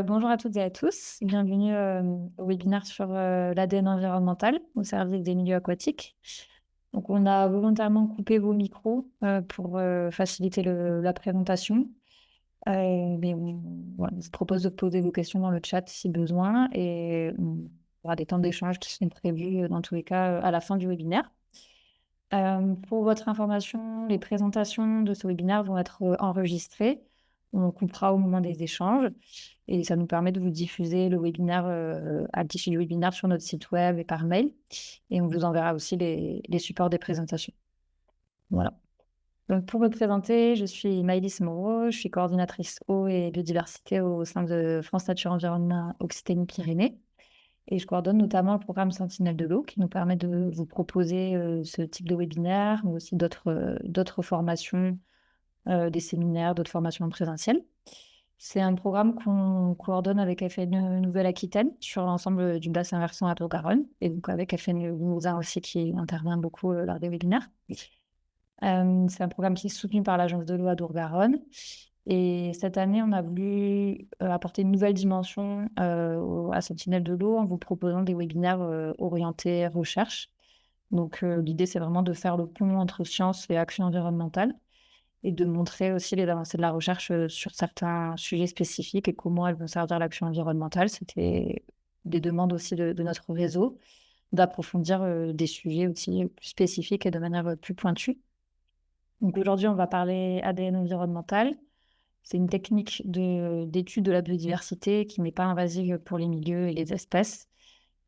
Bonjour à toutes et à tous, bienvenue au webinaire sur l'ADN environnemental au service des milieux aquatiques. Donc, on a volontairement coupé vos micros pour faciliter la présentation. Voilà, je vous propose de poser vos questions dans le chat si besoin et on aura des temps d'échange qui sont prévus dans tous les cas à la fin du webinaire. Pour votre information, les présentations de ce webinaire vont être enregistrées. On coupera au moment des échanges et ça nous permet de vous diffuser le webinaire, à l'issue du webinaire sur notre site web et par mail. Et on vous enverra aussi les supports des présentations. Voilà. Donc, pour me présenter, je suis Maëlys Moreau, je suis coordinatrice eau et biodiversité au sein de France Nature Environnement Occitanie-Pyrénées. Et je coordonne notamment le programme Sentinelle de l'eau qui nous permet de vous proposer ce type de webinaire, mais aussi d'autres formations, des séminaires, d'autres formations en présentiel. C'est un programme qu'on coordonne avec FNE Nouvelle-Aquitaine sur l'ensemble du bassin versant à Garonne et donc avec FNE Limousin aussi qui intervient beaucoup lors des webinaires. C'est un programme qui est soutenu par l'Agence de l'eau à Dour-Garonne. Et cette année, on a voulu apporter une nouvelle dimension à Sentinelle de l'eau en vous proposant des webinaires orientés recherche. Donc, l'idée, c'est vraiment de faire le pont entre science et action environnementale et de montrer aussi les avancées de la recherche sur certains sujets spécifiques et comment elles vont servir l'action environnementale. C'était des demandes aussi de notre réseau d'approfondir des sujets aussi plus spécifiques et de manière plus pointue. Donc aujourd'hui, on va parler ADN environnemental. C'est une technique d'étude de la biodiversité qui n'est pas invasive pour les milieux et les espèces.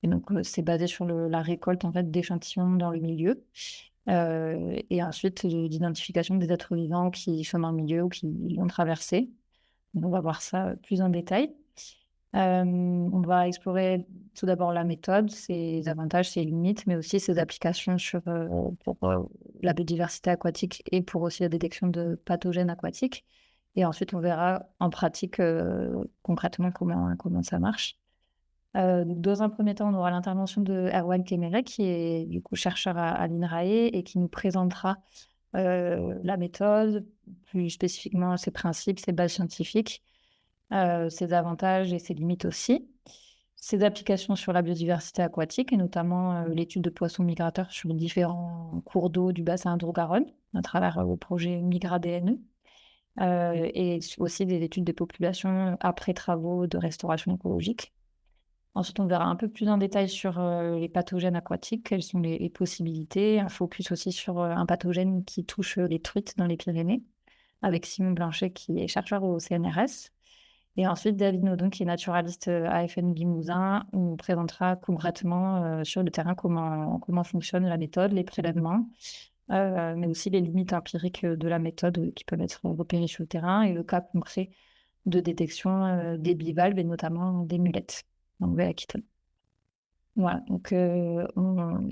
Et donc, c'est basé sur la récolte en fait, d'échantillons dans le milieu. Et ensuite, d'identification des êtres vivants qui sont dans le milieu ou qui l'ont traversé. Donc, on va voir ça plus en détail. On va explorer tout d'abord la méthode, ses avantages, ses limites, mais aussi ses applications pour la biodiversité aquatique et pour aussi la détection de pathogènes aquatiques. Et ensuite, on verra en pratique concrètement comment ça marche. Donc dans un premier temps, on aura l'intervention de Erwan Kemere, qui est du coup chercheur à l'INRAE et qui nous présentera la méthode, plus spécifiquement ses principes, ses bases scientifiques, ses avantages et ses limites aussi, ses applications sur la biodiversité aquatique et notamment l'étude de poissons migrateurs sur les différents cours d'eau du bassin Dour-Garonne à travers le projet MigraDNE. Et aussi des études des populations après travaux de restauration écologique. Ensuite, on verra un peu plus en détail sur les pathogènes aquatiques, quelles sont les possibilités, un focus aussi sur un pathogène qui touche les truites dans les Pyrénées, avec Simon Blanchet qui est chercheur au CNRS. Et ensuite, David Naudon, qui est naturaliste à FNE Limousin, nous présentera concrètement sur le terrain comment fonctionne la méthode, les prélèvements, mais aussi les limites empiriques de la méthode qui peuvent être repérées sur le terrain et le cas concret de détection des bivalves et notamment des mulettes en Nouvelle-Aquitaine. Voilà, donc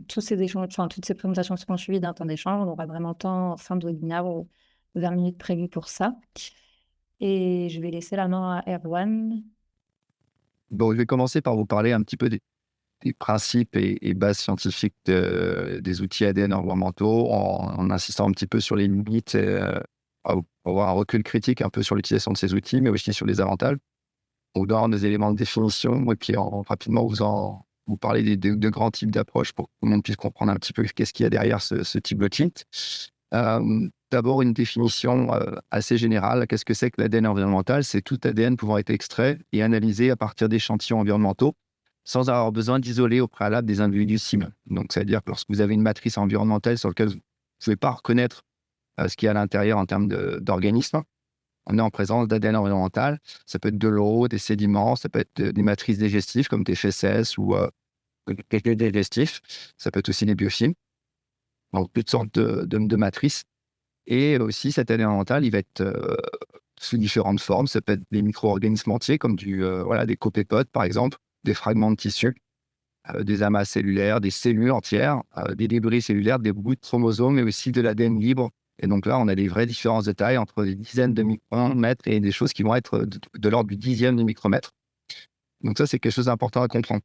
tous ces échanges, toutes ces présentations seront suivies d'un temps d'échange. On aura vraiment le temps en fin de webinaire, 20 minutes prévues pour ça. Et je vais laisser la main à Erwan. Bon, je vais commencer par vous parler un petit peu des principes et bases scientifiques des outils ADN environnementaux en insistant un petit peu sur les limites, pour avoir un recul critique un peu sur l'utilisation de ces outils, mais aussi sur les avantages. On donne des éléments de définition et puis rapidement vous parler de grands types d'approches pour que tout le monde puisse comprendre un petit peu qu'est-ce qu'il y a derrière ce type d'outil. D'abord, une définition assez générale. Qu'est-ce que c'est que l'ADN environnemental? C'est tout ADN pouvant être extrait et analysé à partir d'échantillons environnementaux sans avoir besoin d'isoler au préalable des individus cibles. Donc, ça veut dire que lorsque vous avez une matrice environnementale sur laquelle vous ne pouvez pas reconnaître ce qu'il y a à l'intérieur en termes d'organismes, on est en présence d'ADN environnemental. Ça peut être de l'eau, des sédiments, ça peut être des matrices digestives comme des fesses ou des digestifs. Ça peut être aussi des biofilms. Donc, toutes sortes de matrices. Et aussi, cet ADN environnemental, il va être sous différentes formes. Ça peut être des micro-organismes entiers, comme des copépodes, par exemple, des fragments de tissus, des amas cellulaires, des cellules entières, des débris cellulaires, des bouts de chromosomes, mais aussi de l'ADN libre. Et donc là, on a des vraies différences de taille entre des dizaines de micromètres et des choses qui vont être de l'ordre du dixième de micromètre. Donc ça, c'est quelque chose d'important à comprendre.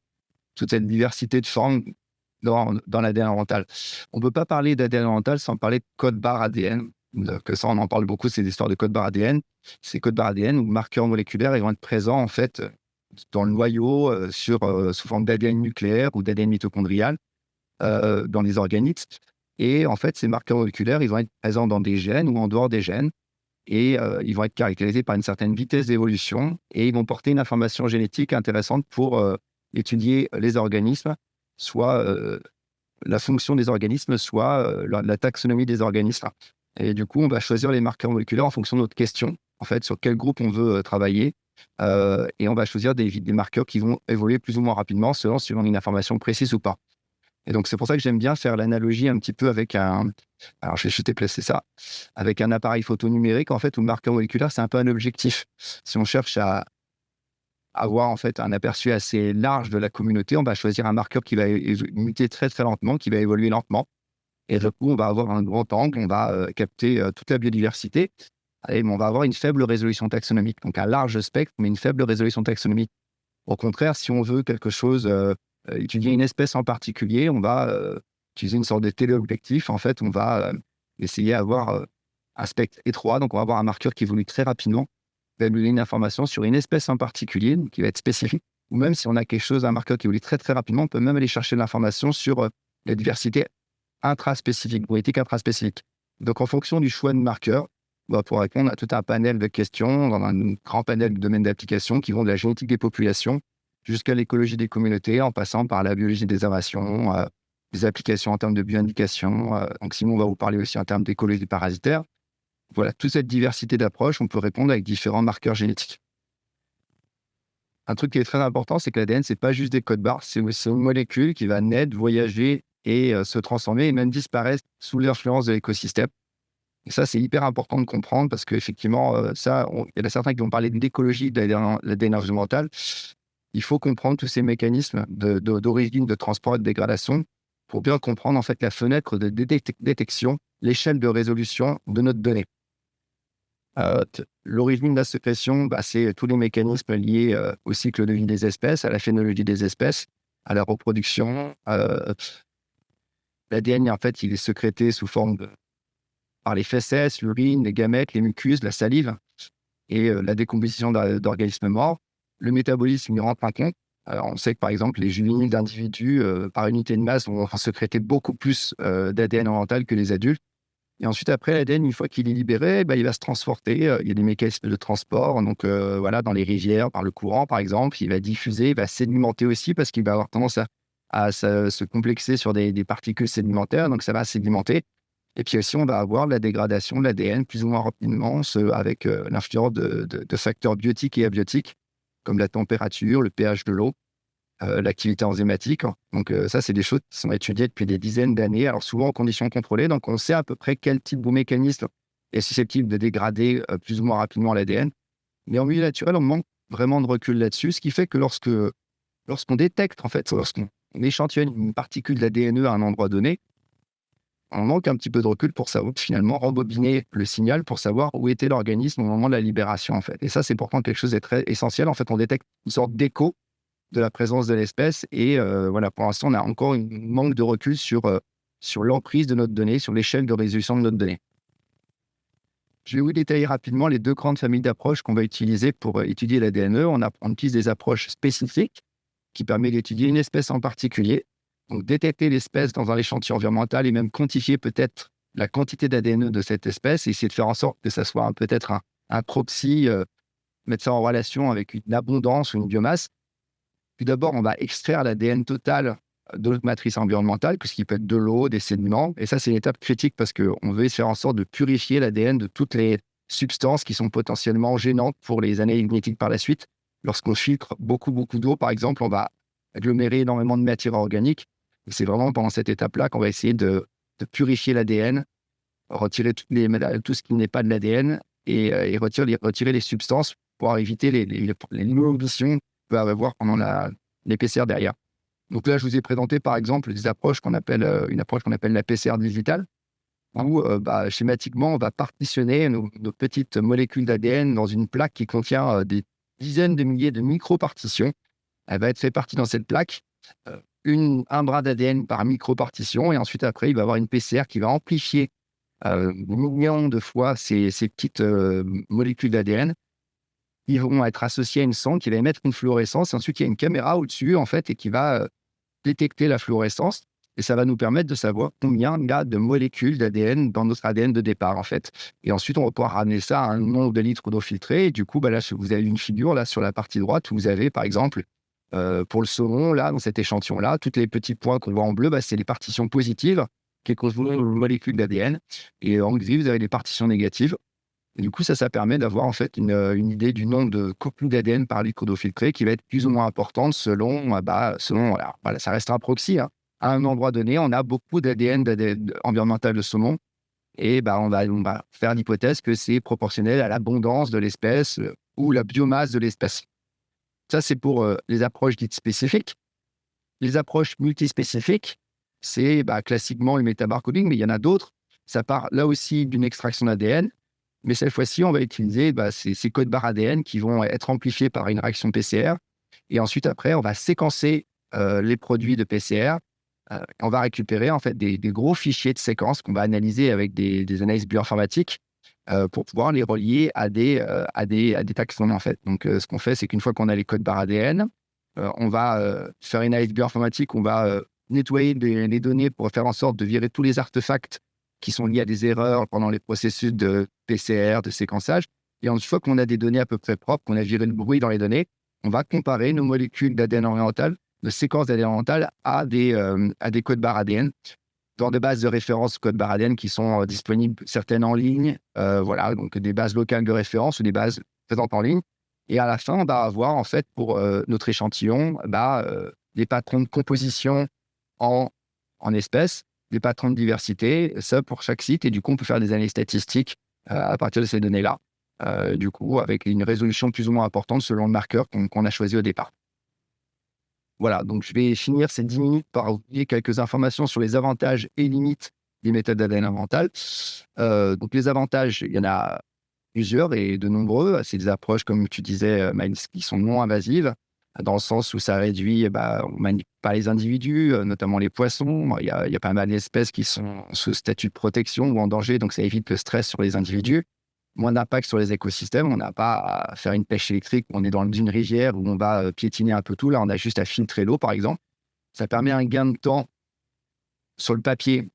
Toute cette diversité de formes dans l'ADN environnemental. On ne peut pas parler d'ADN environnemental sans parler de code barre ADN. Donc ça, on en parle beaucoup, ces histoires de code barre ADN. Ces codes barres ADN ou marqueurs moléculaires, ils vont être présents en fait dans le noyau sous forme d'ADN nucléaire ou d'ADN mitochondrial dans les organismes. Et en fait, ces marqueurs moléculaires, ils vont être présents dans des gènes ou en dehors des gènes. Et ils vont être caractérisés par une certaine vitesse d'évolution et ils vont porter une information génétique intéressante pour étudier les organismes, soit la fonction des organismes, soit la taxonomie des organismes. Et du coup, on va choisir les marqueurs moléculaires en fonction de notre question, en fait, sur quel groupe on veut travailler. Et on va choisir des marqueurs qui vont évoluer plus ou moins rapidement selon si on a une information précise ou pas. Et donc, c'est pour ça que j'aime bien faire l'analogie un petit peu avec alors je vais placer ça, avec un appareil photo numérique, en fait, où le marqueur moléculaire, c'est un peu un objectif. Si on cherche à avoir, en fait, un aperçu assez large de la communauté, on va choisir un marqueur qui va muter très, très lentement, qui va évoluer lentement. Et du coup, on va avoir un grand angle, on va capter toute la biodiversité, mais on va avoir une faible résolution taxonomique. Donc, un large spectre, mais une faible résolution taxonomique. Au contraire, si on veut quelque chose, étudier une espèce en particulier, on va utiliser une sorte de téléobjectif. En fait, on va essayer d'avoir un spectre étroit. Donc, on va avoir un marqueur qui évolue très rapidement, qui va donner une information sur une espèce en particulier, donc qui va être spécifique. Ou même si on a quelque chose, un marqueur qui évolue très, très rapidement, on peut même aller chercher de l'information sur la diversité intraspécifique, génétique intraspécifique. Donc, en fonction du choix de marqueur, pour répondre à tout un panel de questions, dans un grand panel de domaines d'application qui vont de la génétique des populations jusqu'à l'écologie des communautés, en passant par la biologie des innovations, des applications en termes de bioindication. Donc, Simon va vous parler aussi en termes d'écologie parasitaire. Voilà, toute cette diversité d'approches, on peut répondre avec différents marqueurs génétiques. Un truc qui est très important, c'est que l'ADN, c'est pas juste des codes barres, c'est aussi une molécule qui va naître, voyager et se transformer et même disparaître sous l'influence de l'écosystème. Et ça, c'est hyper important de comprendre parce qu'effectivement, il y en a certains qui vont parler d'écologie de l'ADN environnemental. Il faut comprendre tous ces mécanismes d'origine, de transport et de dégradation pour bien comprendre en fait la fenêtre de détection, l'échelle de résolution de notre donnée. L'origine de la sécrétion, c'est tous les mécanismes liés au cycle de vie des espèces, à la phénologie des espèces, à la reproduction. L'ADN, en fait, il est sécrété sous forme par les fesses, l'urine, les gamètes, les mucuses, la salive et la décomposition d'organismes morts. Le métabolisme, il rentre en compte. Alors, on sait que, par exemple, les juvéniles d'individus, par unité de masse, vont sécréter beaucoup plus d'ADN oriental que les adultes. Et ensuite, après, l'ADN, une fois qu'il est libéré, il va se transporter. Il y a des mécanismes de transport, donc voilà, dans les rivières, par le courant, par exemple. Il va diffuser, il va sédimenter aussi parce qu'il va avoir tendance à se complexer sur des particules sédimentaires, donc ça va sédimenter. Et puis aussi, on va avoir la dégradation de l'ADN plus ou moins rapidement avec l'influence de facteurs biotiques et abiotiques, comme la température, le pH de l'eau, l'activité enzymatique. Donc ça, c'est des choses qui sont étudiées depuis des dizaines d'années, alors souvent en conditions contrôlées. Donc on sait à peu près quel type de mécanisme est susceptible de dégrader plus ou moins rapidement l'ADN. Mais en milieu naturel, on manque vraiment de recul là-dessus, ce qui fait que lorsqu'on détecte, en fait, lorsqu'on échantillonne une particule d'ADNE à un endroit donné, on manque un petit peu de recul pour savoir, finalement, rembobiner le signal pour savoir où était l'organisme au moment de la libération, en fait. Et ça, c'est pourtant quelque chose de très essentiel. En fait, on détecte une sorte d'écho de la présence de l'espèce. Et voilà, pour l'instant, on a encore un manque de recul sur l'emprise de notre donnée, sur l'échelle de résolution de notre donnée. Je vais vous détailler rapidement les deux grandes familles d'approches qu'on va utiliser pour étudier l'ADNE. On utilise des approches spécifiques qui permettent d'étudier une espèce en particulier. Donc, détecter l'espèce dans un échantillon environnemental et même quantifier peut-être la quantité d'ADNE de cette espèce et essayer de faire en sorte que ça soit peut-être un proxy, mettre ça en relation avec une abondance ou une biomasse. Tout d'abord, on va extraire l'ADN total de notre matrice environnementale, ce qui peut être de l'eau, des sédiments. Et ça, c'est une étape critique parce qu'on veut faire en sorte de purifier l'ADN de toutes les substances qui sont potentiellement gênantes pour les analyses génétiques par la suite. Lorsqu'on filtre beaucoup d'eau, par exemple, on va agglomérer énormément de matière organique. Et c'est vraiment pendant cette étape-là qu'on va essayer de purifier l'ADN, retirer tout ce qui n'est pas de l'ADN et retirer les substances pour éviter les non-auditions qu'on peut avoir pendant les PCR derrière. Donc là, je vous ai présenté par exemple des approches une approche qu'on appelle la PCR digitale, où schématiquement, on va partitionner nos petites molécules d'ADN dans une plaque qui contient des dizaines de milliers de micro-partitions. Elle va être répartie dans cette plaque, un bras d'ADN par micro-partition, et ensuite après, il va y avoir une PCR qui va amplifier millions de fois ces petites molécules d'ADN, qui vont être associés à une sonde qui va émettre une fluorescence. Et ensuite, il y a une caméra au-dessus, en fait, et qui va détecter la fluorescence. Et ça va nous permettre de savoir combien il y a de molécules d'ADN dans notre ADN de départ, en fait. Et ensuite, on va pouvoir ramener ça à un nombre de litres d'eau filtrée. Et du coup, là, vous avez une figure là sur la partie droite où vous avez, par exemple, pour le saumon, là, dans cet échantillon-là, tous les petits points qu'on voit en bleu, c'est les partitions positives qui correspondent aux molécules d'ADN. Et en gris, vous avez les partitions négatives. Et du coup, ça permet d'avoir en fait une idée du nombre de copies d'ADN par litre d'eau filtrée qui va être plus ou moins importante selon, voilà, ça restera un proxy. Hein. À un endroit donné, on a beaucoup d'ADN environnemental de saumon et on va faire l'hypothèse que c'est proportionnel à l'abondance de l'espèce ou la biomasse de l'espèce. Ça, c'est pour les approches dites spécifiques. Les approches multispécifiques, c'est classiquement le métabarcoding, mais il y en a d'autres. Ça part là aussi d'une extraction d'ADN. Mais cette fois-ci, on va utiliser ces codes barres ADN qui vont être amplifiés par une réaction PCR. Et ensuite, après, on va séquencer les produits de PCR. On va récupérer en fait des gros fichiers de séquences qu'on va analyser avec des analyses bioinformatiques pour pouvoir les relier à des taxons, en fait. Donc, ce qu'on fait, c'est qu'une fois qu'on a les codes barres ADN, on va faire une analyse bioinformatique, on va nettoyer les données pour faire en sorte de virer tous les artefacts qui sont liés à des erreurs pendant les processus de PCR, de séquençage. Et une fois qu'on a des données à peu près propres, qu'on a viré le bruit dans les données, on va comparer nos molécules d'ADN oriental, de séquences d'ADN oriental à des codes barres ADN, dans des bases de référence codes barres ADN qui sont disponibles, certaines en ligne, voilà, donc des bases locales de référence ou des bases présentes en ligne. Et à la fin, on va avoir, en fait, pour notre échantillon, des patrons de composition en espèces, des patrons de diversité, ça pour chaque site. Et du coup, on peut faire des analyses statistiques à partir de ces données-là, du coup, avec une résolution plus ou moins importante selon le marqueur qu'on a choisi au départ. Voilà, donc je vais finir ces 10 minutes par vous donner quelques informations sur les avantages et limites des méthodes d'ADN oriental. Donc les avantages, il y en a plusieurs et de nombreux. C'est des approches, comme tu disais, Maëlys, qui sont non invasives, dans le sens où ça réduit, on ne manipule pas les individus, notamment les poissons. Il y a pas mal d'espèces qui sont sous statut de protection ou en danger, donc ça évite le stress sur les individus. Moins d'impact sur les écosystèmes. On n'a pas à faire une pêche électrique, on est dans une rivière où on va piétiner un peu tout. Là, on a juste à filtrer l'eau, par exemple. Ça permet un gain de temps sur le papier,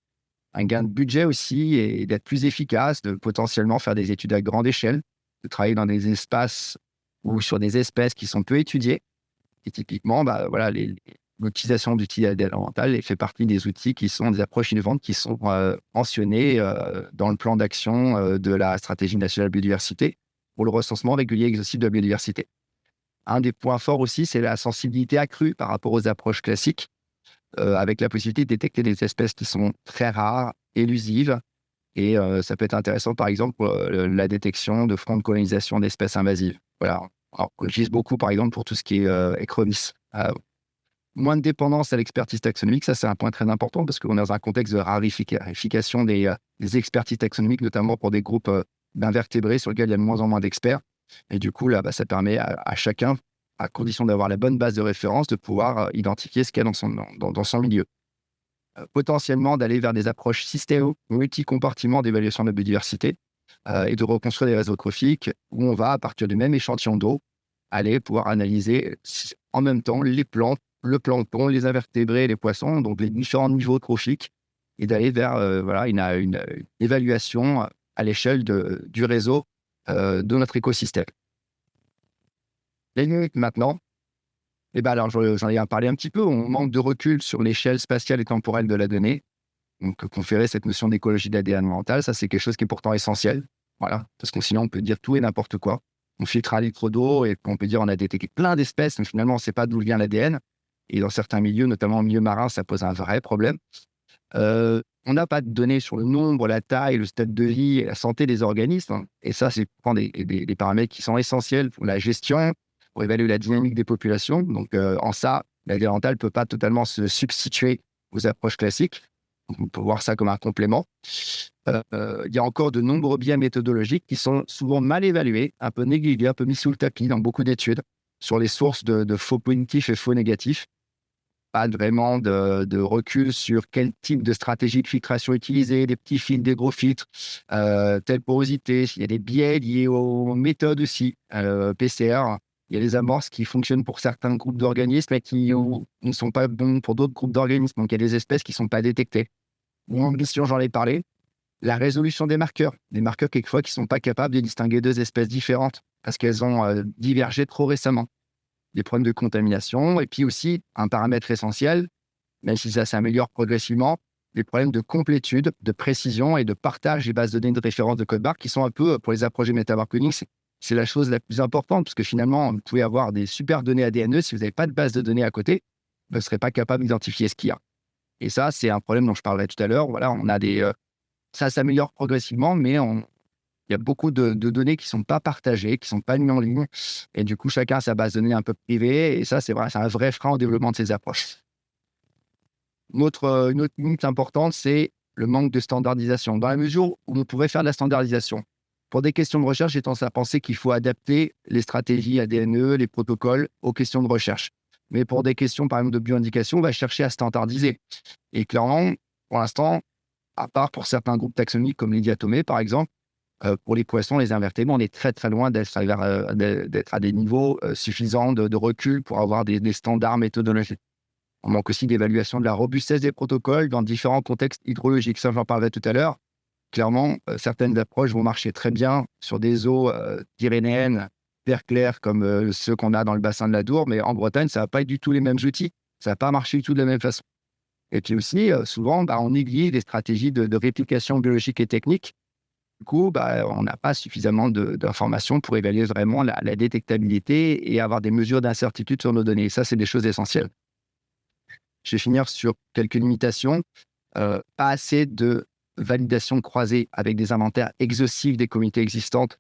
un gain de budget aussi, et d'être plus efficace, de potentiellement faire des études à grande échelle, de travailler dans des espaces ou sur des espèces qui sont peu étudiées. Et typiquement, voilà, l'utilisation d'outils d'ADN oriental fait partie des outils qui sont des approches innovantes qui sont mentionnées dans le plan d'action de la stratégie nationale biodiversité pour le recensement régulier et exhaustif de la biodiversité. Un des points forts aussi, c'est la sensibilité accrue par rapport aux approches classiques, avec la possibilité de détecter des espèces qui sont très rares, élusives, et ça peut être intéressant, par exemple, pour la détection de fronts de colonisation d'espèces invasives. Voilà. Alors, on utilise beaucoup, par exemple, pour tout ce qui est écrevisses. Moins de dépendance à l'expertise taxonomique, ça c'est un point très important parce qu'on est dans un contexte de raréfication des expertises taxonomiques, notamment pour des groupes d'invertébrés sur lesquels il y a de moins en moins d'experts. Et du coup, là, ça permet à chacun, à condition d'avoir la bonne base de référence, de pouvoir identifier ce qu'il y a dans son milieu. Potentiellement d'aller vers des approches multi-compartiments d'évaluation de la biodiversité et de reconstruire des réseaux trophiques où on va, à partir du même échantillon d'eau, aller pouvoir analyser en même temps les plantes, le plancton, les invertébrés, les poissons, donc les différents niveaux trophiques, et d'aller vers une évaluation à l'échelle du réseau de notre écosystème. Les limites maintenant, alors j'en ai parlé un petit peu, on manque de recul sur l'échelle spatiale et temporelle de la donnée. Donc, conférer cette notion d'écologie de l'ADN oriental, ça c'est quelque chose qui est pourtant essentiel. Voilà, parce que sinon on peut dire tout et n'importe quoi. On filtre un litre d'eau et on peut dire on a détecté plein d'espèces, mais finalement on ne sait pas d'où vient l'ADN. Et dans certains milieux, notamment en milieu marin, ça pose un vrai problème. On n'a pas de données sur le nombre, la taille, le stade de vie et la santé des organismes. Hein. Et ça, c'est des paramètres qui sont essentiels pour la gestion, pour évaluer la dynamique des populations. Donc, en ça, l'ADN oriental ne peut pas totalement se substituer aux approches classiques. On peut voir ça comme un complément. Il y a encore de nombreux biais méthodologiques qui sont souvent mal évalués, un peu négligés, un peu mis sous le tapis dans beaucoup d'études sur les sources de faux positifs et faux négatifs. pas vraiment de recul sur quel type de stratégie de filtration utiliser, des petits filtres, des gros filtres, telle porosité. Il y a des biais liés aux méthodes aussi, PCR. Il y a des amorces qui fonctionnent pour certains groupes d'organismes et qui ne sont pas bons pour d'autres groupes d'organismes. Donc, il y a des espèces qui ne sont pas détectées. Mon ambition, j'en ai parlé. La résolution des marqueurs quelquefois qui ne sont pas capables de distinguer deux espèces différentes parce qu'elles ont divergé trop récemment. Des problèmes de contamination et puis aussi un paramètre essentiel, même si ça s'améliore progressivement, les problèmes de complétude, de précision et de partage des bases de données de référence de code barre qui sont un peu, pour les approches métavers coding, c'est la chose la plus importante parce que finalement, vous pouvez avoir des super données ADNE, si vous n'avez pas de base de données à côté, vous ne serez pas capable d'identifier ce qu'il y a. Et ça, c'est un problème dont je parlerai tout à l'heure. Voilà, on a ça s'améliore progressivement, mais il y a beaucoup de données qui ne sont pas partagées, qui ne sont pas mises en ligne. Et du coup, chacun a sa base de données un peu privée. Et ça, c'est un vrai frein au développement de ces approches. Une autre limite importante, c'est le manque de standardisation. Dans la mesure où on pourrait faire de la standardisation, pour des questions de recherche, j'ai tendance à penser qu'il faut adapter les stratégies ADNE, les protocoles aux questions de recherche. Mais pour des questions, par exemple, de bioindication, on va chercher à standardiser. Et clairement, pour l'instant, à part pour certains groupes taxonomiques comme les diatomées, par exemple, pour les poissons, les invertébrés, on est très, très loin d'être à des niveaux suffisants de recul pour avoir des standards méthodologiques. On manque aussi d'évaluation de la robustesse des protocoles dans différents contextes hydrologiques. Ça, j'en parlais tout à l'heure. Clairement, certaines approches vont marcher très bien sur des eaux pyrénéennes, vert clair, comme ceux qu'on a dans le bassin de la Dour, mais en Bretagne, ça ne va pas être du tout les mêmes outils. Ça ne va pas marcher du tout de la même façon. Et puis aussi, souvent, on néglige des stratégies de réplication biologique et technique. Du coup, on n'a pas suffisamment d'informations pour évaluer vraiment la détectabilité et avoir des mesures d'incertitude sur nos données. Ça, c'est des choses essentielles. Je vais finir sur quelques limitations. Pas assez de validation croisée avec des inventaires exhaustifs des communautés existantes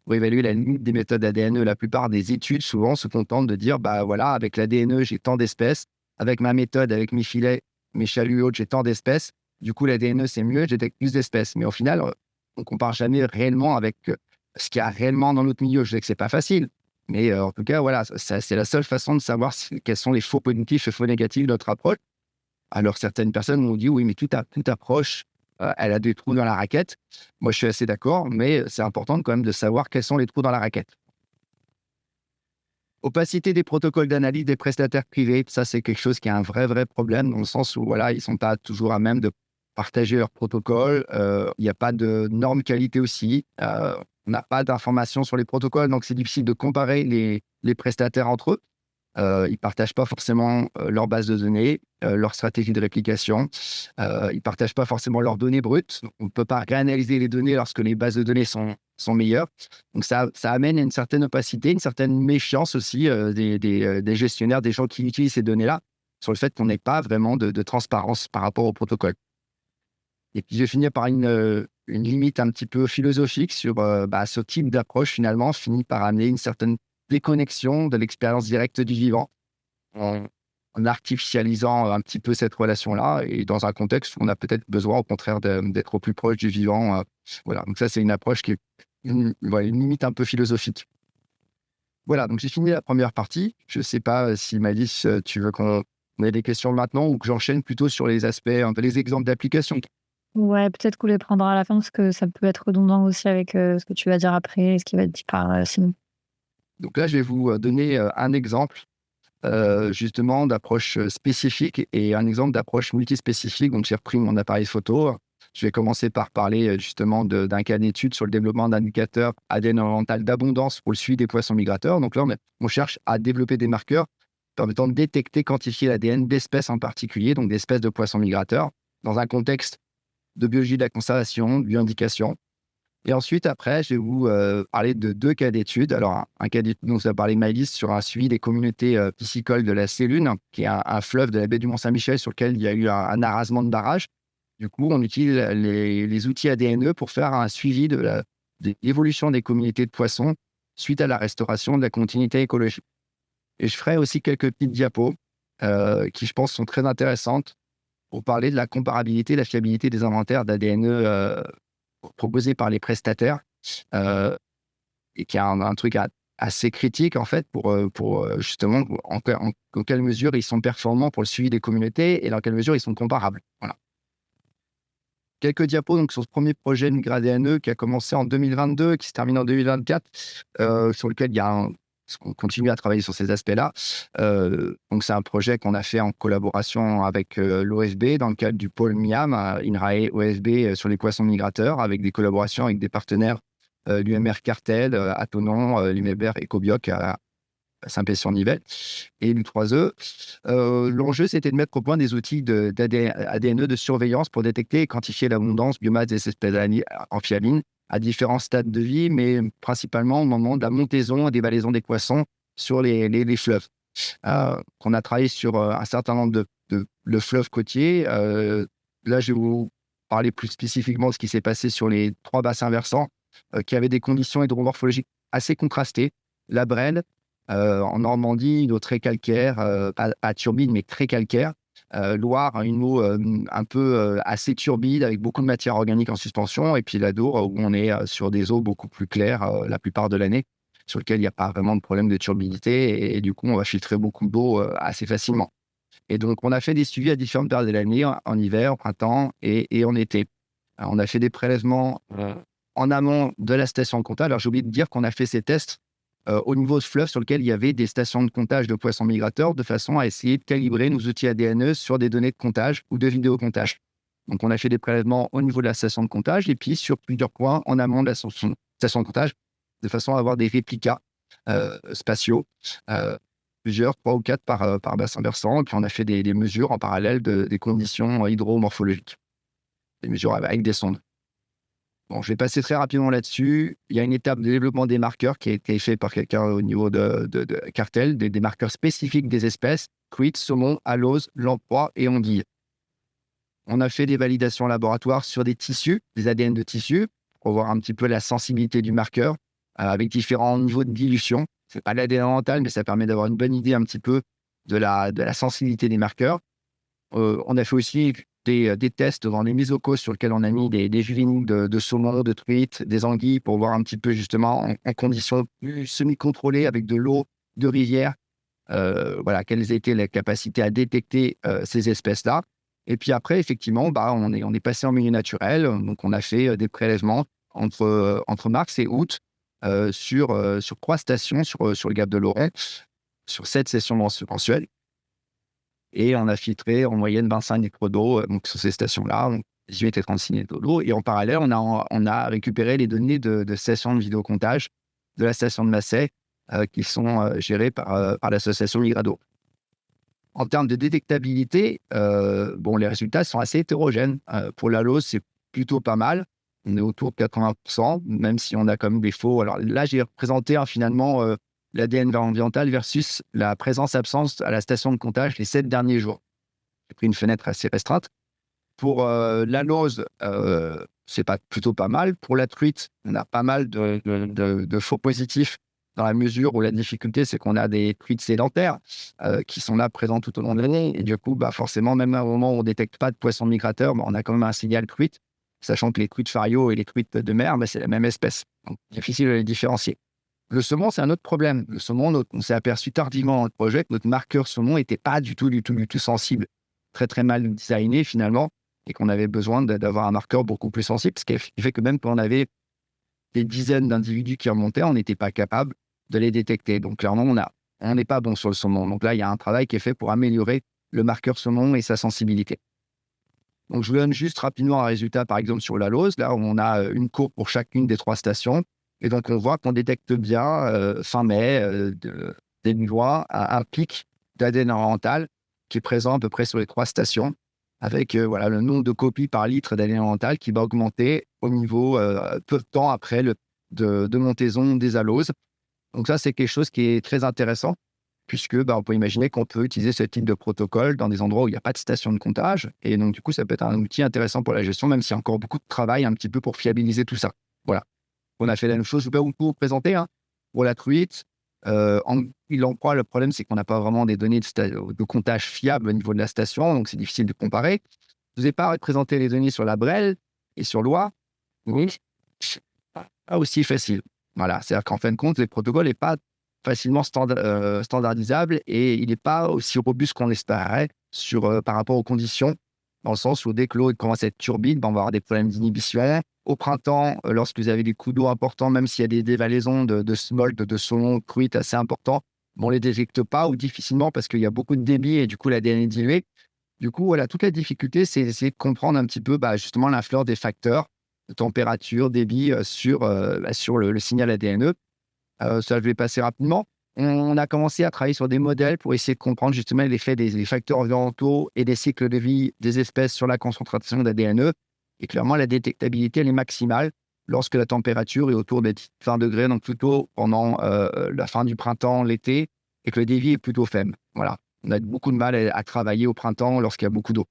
pour évaluer la limite des méthodes ADNE. La plupart des études, souvent, se contentent de dire, voilà, avec l'ADNE, j'ai tant d'espèces. Avec ma méthode, avec mes filets, mes chaluts et autres, j'ai tant d'espèces. Du coup, l'ADNE, c'est mieux, je détecte plus d'espèces. Mais au final, on ne compare jamais réellement avec ce qu'il y a réellement dans notre milieu. Je sais que ce n'est pas facile. Mais en tout cas, voilà, c'est la seule façon de savoir quels sont les faux positifs et faux négatifs de notre approche. Alors, certaines personnes m'ont dit, oui, mais toute approche, elle a des trous dans la raquette. Moi, je suis assez d'accord, mais c'est important quand même de savoir quels sont les trous dans la raquette. Opacité des protocoles d'analyse des prestataires privés, ça, c'est quelque chose qui est un vrai problème, dans le sens où voilà, ils ne sont pas toujours à même de partager leurs protocoles. Il n'y a pas de normes qualité aussi. On n'a pas d'informations sur les protocoles, donc c'est difficile de comparer les prestataires entre eux. Ils ne partagent pas forcément leur base de données, leur stratégie de réplication. Ils ne partagent pas forcément leurs données brutes. On ne peut pas réanalyser les données lorsque les bases de données sont meilleures. Donc, ça amène une certaine opacité, une certaine méfiance aussi des gestionnaires, des gens qui utilisent ces données-là, sur le fait qu'on n'ait pas vraiment de transparence par rapport au protocole. Et puis, je vais finir par une limite un petit peu philosophique sur ce type d'approche, finalement, finit par amener une certaine déconnexion de l'expérience directe du vivant en artificialisant un petit peu cette relation-là et dans un contexte où on a peut-être besoin, au contraire, d'être au plus proche du vivant. Voilà, donc ça, c'est une approche qui est une limite un peu philosophique. Voilà, donc j'ai fini la première partie. Je ne sais pas si Malice, tu veux qu'on ait des questions maintenant ou que j'enchaîne plutôt sur les aspects, un peu les exemples d'application. Ouais, peut-être qu'on les prendra à la fin parce que ça peut être redondant aussi avec ce que tu vas dire après et ce qui va être dit par Simon. Donc là, je vais vous donner un exemple justement d'approche spécifique et un exemple d'approche multispécifique. Donc, j'ai repris mon appareil photo. Je vais commencer par parler justement d'un cas d'étude sur le développement d'indicateurs ADN oriental d'abondance pour le suivi des poissons migrateurs. Donc là, on cherche à développer des marqueurs permettant de détecter, quantifier l'ADN d'espèces en particulier, donc d'espèces de poissons migrateurs, dans un contexte de biologie de la conservation, de bioindication. Et ensuite, après, je vais vous parler de deux cas d'études. Alors, un cas d'étude dont vous a parlé Maëlys sur un suivi des communautés piscicoles de la Sélune, qui est un fleuve de la baie du Mont-Saint-Michel sur lequel il y a eu un arasement de barrage. Du coup, on utilise les outils ADNE pour faire un suivi de l'évolution des communautés de poissons suite à la restauration de la continuité écologique. Et je ferai aussi quelques petites diapos qui, je pense, sont très intéressantes pour parler de la comparabilité, la fiabilité des inventaires d'ADNE proposés par les prestataires et qui est un truc assez critique en fait pour justement en quelle mesure ils sont performants pour le suivi des communautés et dans quelle mesure ils sont comparables. Voilà. Quelques diapos donc sur ce premier projet Migra DNE qui a commencé en 2022 et qui se termine en 2024, sur lequel il y a on continue à travailler sur ces aspects-là. Donc c'est un projet qu'on a fait en collaboration avec l'OFB dans le cadre du pôle MIAM, INRAE OFB sur les poissons migrateurs, avec des collaborations avec des partenaires, l'UMR Cartel, Atonon, l'UMR Ecobioc à Saint-Pé-sur-Nivelle et l'U3E. L'enjeu, c'était de mettre au point des outils d'ADNE de surveillance pour détecter et quantifier l'abondance biomasse des espèces amphibines à différents stades de vie, mais principalement au moment de la montaison et des valaisons des poissons sur les fleuves. On a travaillé sur un certain nombre de fleuves côtiers. Là, je vais vous parler plus spécifiquement de ce qui s'est passé sur les 3 bassins versants qui avaient des conditions hydromorphologiques assez contrastées. La Brenne, en Normandie, une eau très calcaire, pas turbide, mais très calcaire. Loire, une eau un peu assez turbide, avec beaucoup de matière organique en suspension. Et puis l'Adour, où on est sur des eaux beaucoup plus claires la plupart de l'année, sur lesquelles il n'y a pas vraiment de problème de turbidité. Et du coup, on va filtrer beaucoup d'eau assez facilement. Et donc, on a fait des suivis à différentes périodes de l'année, en hiver, au printemps et en été. Alors, on a fait des prélèvements en amont de la station de comptage. Alors, j'ai oublié de dire qu'on a fait ces tests au niveau de fleuve sur lequel il y avait des stations de comptage de poissons migrateurs, de façon à essayer de calibrer nos outils ADNE sur des données de comptage ou de vidéocomptage. Donc, on a fait des prélèvements au niveau de la station de comptage et puis sur plusieurs points en amont de la station de comptage, de façon à avoir des réplicas spatiaux, plusieurs, 3 ou 4 par bassin versant. Et puis, on a fait des mesures en parallèle des conditions hydromorphologiques, des mesures avec des sondes. Bon, je vais passer très rapidement là-dessus. Il y a une étape de développement des marqueurs qui a été faite par quelqu'un au niveau de Cartel, des marqueurs spécifiques des espèces, truites, saumon, alose, lamproie et anguille. On a fait des validations en laboratoire sur des tissus, des ADN de tissus, pour voir un petit peu la sensibilité du marqueur, avec différents niveaux de dilution. Ce n'est pas l'ADN mental, mais ça permet d'avoir une bonne idée un petit peu de la sensibilité des marqueurs. On a fait aussi des tests dans les mesocos sur lesquels on a mis des juvéniles de saumon, de truites, des anguilles pour voir un petit peu justement en conditions plus semi-contrôlées avec de l'eau de rivière, voilà, quelles étaient les capacités à détecter ces espèces-là. Et puis après, effectivement, on est passé en milieu naturel, donc on a fait des prélèvements entre mars et août sur 3 stations sur le Gap de Lorette, sur 7 sessions mensuelles. Et on a filtré en moyenne 25 litres d'eau donc sur ces stations-là, donc 18 et 36 litres d'eau. Et en parallèle, on a récupéré les données de stations de vidéocomptage de la station de Massey qui sont gérées par l'association Migrado. En termes de détectabilité, les résultats sont assez hétérogènes. Pour l'alose, c'est plutôt pas mal. On est autour de 80%, même si on a quand même des faux. Alors là, j'ai représenté finalement l'ADN environnemental versus la présence-absence à la station de comptage les 7 derniers jours. J'ai pris une fenêtre assez restreinte. Pour l'alose, c'est plutôt pas mal. Pour la truite, on a pas mal de faux positifs, dans la mesure où la difficulté, c'est qu'on a des truites sédentaires qui sont là présents tout au long de l'année. Et du coup, forcément, même à un moment où on ne détecte pas de poissons migrateurs, on a quand même un signal truite, sachant que les truites fario et les truites de mer, c'est la même espèce. Donc, difficile de les différencier. Le saumon, c'est un autre problème. Le saumon, on s'est aperçu tardivement dans le projet que notre marqueur saumon n'était pas du tout sensible. Très, très mal designé finalement, et qu'on avait besoin d'avoir un marqueur beaucoup plus sensible, ce qui fait que même quand on avait des dizaines d'individus qui remontaient, on n'était pas capable de les détecter. Donc clairement, on n'est pas bon sur le saumon. Donc là, il y a un travail qui est fait pour améliorer le marqueur saumon et sa sensibilité. Donc je vous donne juste rapidement un résultat, par exemple sur la Lose. Là, on a une courbe pour chacune des 3 stations. Et donc, on voit qu'on détecte bien, fin mai, début juin, un pic d'ADN oriental qui est présent à peu près sur les 3 stations, avec le nombre de copies par litre d'ADN oriental qui va augmenter au niveau peu de temps après de montaison des aloses. Donc ça, c'est quelque chose qui est très intéressant, puisque on peut imaginer qu'on peut utiliser ce type de protocole dans des endroits où il n'y a pas de station de comptage. Et donc, du coup, ça peut être un outil intéressant pour la gestion, même s'il y a encore beaucoup de travail un petit peu pour fiabiliser tout ça. Voilà. On a fait la même chose, je ne vais pas vous présenter. Pour la truite, l'emploi, le problème, c'est qu'on n'a pas vraiment des données de comptage fiables au niveau de la station, donc c'est difficile de comparer. Je ne vous ai pas présenté les données sur la Brelle et sur l'Oie. Oui, pas aussi facile. Voilà, c'est-à-dire qu'en fin de compte, le protocole n'est pas facilement standardisable et il n'est pas aussi robuste qu'on espérait par rapport aux conditions, dans le sens où dès que l'eau commence à être turbide, ben, on va avoir des problèmes d'inhibition. Au printemps, lorsque vous avez des coups d'eau importants, même s'il y a des dévalaisons de smolt, de saumon, truite assez importants, bon, on ne les détecte pas ou difficilement parce qu'il y a beaucoup de débit et du coup, l'ADN est dilué. Du coup, voilà, toute la difficulté, c'est essayer de comprendre un petit peu justement l'influence des facteurs de température, débit sur le signal ADNE. Ça, je vais passer rapidement. On a commencé à travailler sur des modèles pour essayer de comprendre justement l'effet des facteurs environnementaux et des cycles de vie des espèces sur la concentration d'ADNE. Et clairement, la détectabilité, elle est maximale lorsque la température est autour des 20 degrés, donc plutôt pendant la fin du printemps, l'été, et que le débit est plutôt faible. Voilà. On a beaucoup de mal à travailler au printemps lorsqu'il y a beaucoup d'eau.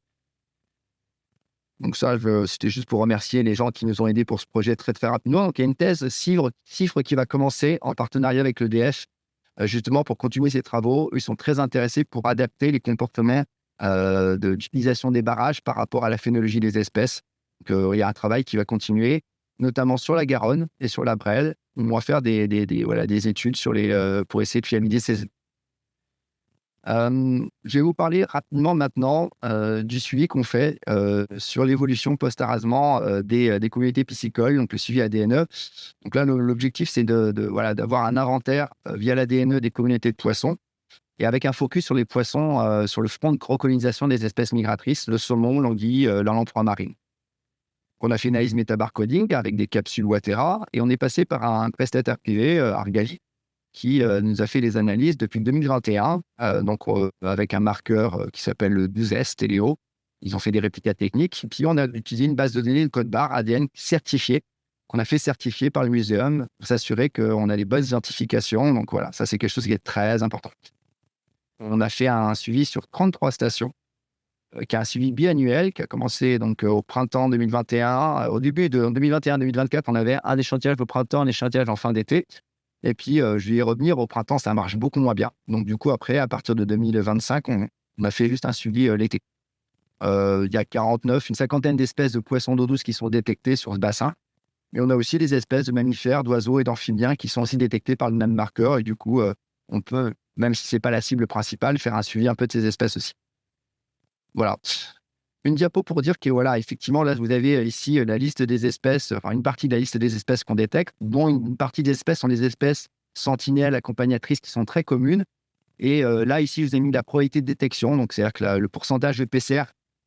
Donc ça, c'était juste pour remercier les gens qui nous ont aidés pour ce projet très, très rapidement. Donc il y a une thèse CIFRE qui va commencer en partenariat avec l'EDF, justement pour continuer ces travaux. Ils sont très intéressés pour adapter les comportements d'utilisation des barrages par rapport à la phénologie des espèces. Donc il y a un travail qui va continuer, notamment sur la Garonne et sur la Brelle. On va faire des études pour essayer de fiabiliser ces. Je vais vous parler rapidement maintenant du suivi qu'on fait sur l'évolution post-arasement des communautés piscicoles, donc le suivi ADNE. Donc là, l'objectif, c'est d'avoir un inventaire via l'ADNE des communautés de poissons et avec un focus sur les poissons, sur le front de recolonisation des espèces migratrices, le saumon, l'anguille, la lamproie marine. On a fait une analyse métabarcoding avec des capsules Watera et on est passé par un prestataire privé, Argali, qui nous a fait les analyses depuis 2021, avec un marqueur qui s'appelle le 12S Téléo. Ils ont fait des réplicas techniques. Puis on a utilisé une base de données de code barre ADN certifiée, qu'on a fait certifier par le muséum pour s'assurer qu'on a les bonnes identifications. Donc voilà, ça c'est quelque chose qui est très important. On a fait un suivi sur 33 stations, qui a un suivi biannuel qui a commencé donc au printemps 2021. Au début de 2021-2024, on avait un échantillage au printemps, un échantillage en fin d'été. Et puis, je vais y revenir, au printemps, ça marche beaucoup moins bien. Donc, du coup, après, à partir de 2025, on a fait juste un suivi l'été. Il y a une cinquantaine d'espèces de poissons d'eau douce qui sont détectées sur ce bassin. Mais on a aussi des espèces de mammifères, d'oiseaux et d'amphibiens qui sont aussi détectés par le même marqueur. Et du coup, on peut, même si ce n'est pas la cible principale, faire un suivi un peu de ces espèces aussi. Voilà. Une diapo pour dire que, voilà, effectivement, là, vous avez ici la liste des espèces, enfin, une partie de la liste des espèces qu'on détecte, dont une partie des espèces sont des espèces sentinelles, accompagnatrices qui sont très communes. Et là, ici, je vous ai mis la probabilité de détection, donc c'est-à-dire que le pourcentage de PCR